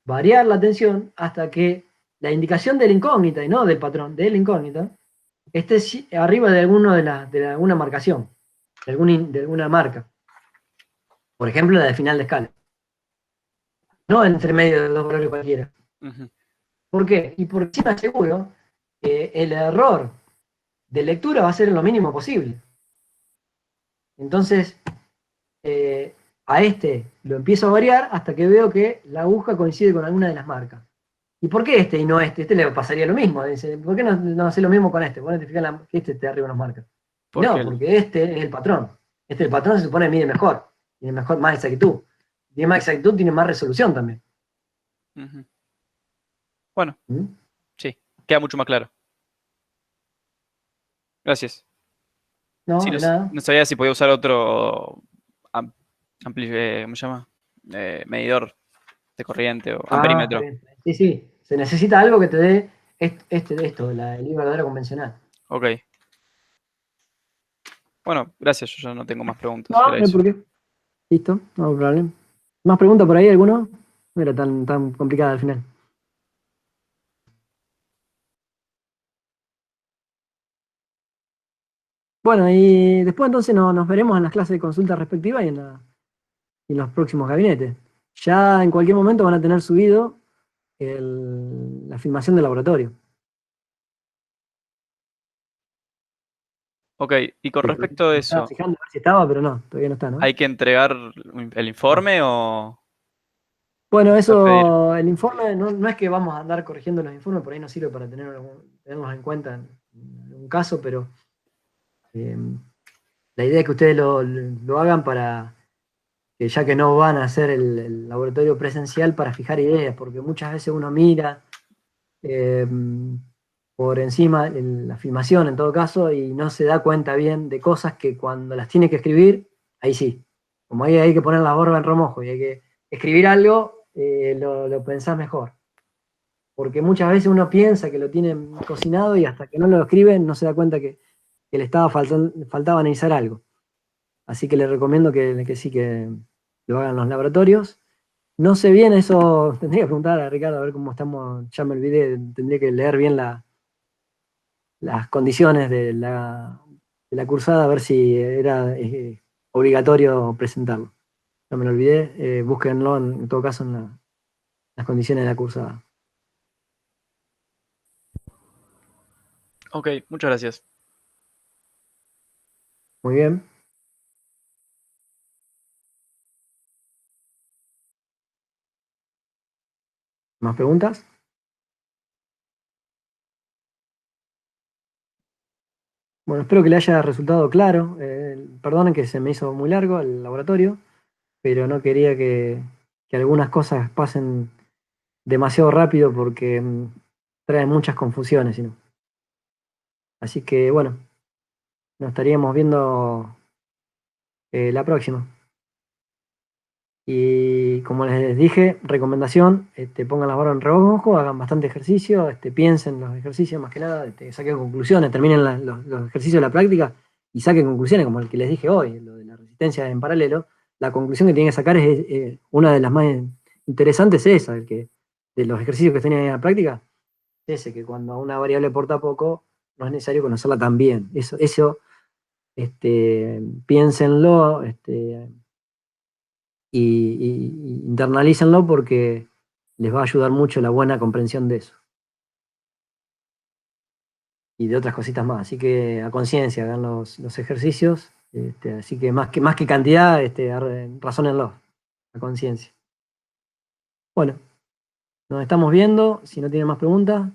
A: variar la tensión hasta que la indicación de la incógnita, y no del patrón, de la incógnita, esté arriba de alguna marcación. de alguna marca. Por ejemplo, la de final de escala. No entre medio de dos valores cualquiera.
B: Ujú.
A: ¿Por qué? Y porque sí me aseguro que el error de lectura va a ser lo mínimo posible. Entonces, a este lo empiezo a variar hasta que veo que la aguja coincide con alguna de las marcas. ¿Y por qué este y no este? Este le pasaría lo mismo. Dice, ¿por qué no hace lo mismo con este? Bueno, te fijas que este te arriba nos marca.
B: Porque
A: No, porque este es el patrón. El patrón se supone que mide mejor. Tiene mejor, más exactitud. Tiene más exactitud, tiene más resolución también.
B: Ujú. Bueno,
A: ¿Mm?
B: sí, queda mucho más claro. Gracias. Sí,
A: No, de nada.
B: no sabía si podía usar otro ¿cómo se llama? Medidor de corriente o
A: Ah, está
B: amperímetro.
A: bien. Sí, sí. Se necesita algo que te dé esto, el verdadero convencional.
B: Ok. Bueno, gracias, yo ya no tengo más preguntas.
A: No,
B: Era
A: no hay
B: eso.
A: por qué. Listo, no hay problema. ¿Más preguntas por ahí alguno? No era tan complicada al final. Bueno, y después entonces nos veremos en las clases de consulta respectivas y en los próximos gabinetes. Ya en cualquier momento van a tener subido la filmación del laboratorio.
B: Ok, y con
A: Que por ahí
B: respecto a
A: me estaba
B: eso,
A: fijando a ver si estaba, pero no, todavía no está, ¿no?
B: ¿hay que entregar el
A: No.
B: informe o
A: Bueno,
B: se puede pedir?
A: eso, el informe, no es que vamos a andar corrigiendo los informes, por ahí nos sirve para tenerlos en cuenta en un caso, pero eh, la idea es que ustedes lo hagan para que ya que no van a hacer el laboratorio presencial para fijar ideas, porque muchas veces uno mira eh, por encima la filmación en todo caso y no se da cuenta bien de cosas que cuando las tiene que escribir, ahí sí. Como ahí hay que poner la borba en remojo y hay que escribir algo, lo pensás mejor. Porque muchas veces uno piensa que lo tiene cocinado y hasta que no lo escriben no se da cuenta que le faltaba analizar algo. Así que les recomiendo que sí que lo hagan en los laboratorios. No sé bien eso, tendría que preguntar a Ricardo a ver cómo estamos, ya me olvidé, tendría que leer bien las condiciones de la cursada, a ver si era obligatorio presentarlo. Ya me lo olvidé, búsquenlo en todo caso en las condiciones de la cursada.
B: Ok, muchas gracias.
A: Muy bien, ¿más preguntas? Bueno, espero que le haya resultado claro. Perdonen que se me hizo muy largo el laboratorio, pero no quería que algunas cosas pasen demasiado rápido porque trae muchas confusiones, si no. Así que bueno, nos estaríamos viendo la próxima. Y como les dije, recomendación, pongan las barras en reojo, hagan bastante ejercicio, piensen los ejercicios más que nada, saquen conclusiones, terminen los ejercicios de la práctica y saquen conclusiones, como el que les dije hoy, lo de la resistencia en paralelo. La conclusión que tienen que sacar es una de las más interesantes, es esa, de los ejercicios que tenían en la práctica, ese, que cuando a una variable aporta poco, no es necesario conocerla tan bien. Eso piénsenlo y internalícenlo porque les va a ayudar mucho la buena comprensión de eso y de otras cositas más. Así que a conciencia, hagan los ejercicios. Así que más que cantidad, razónenlo a conciencia. Bueno, nos estamos viendo. Si no tienen más preguntas,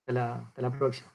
A: hasta la próxima.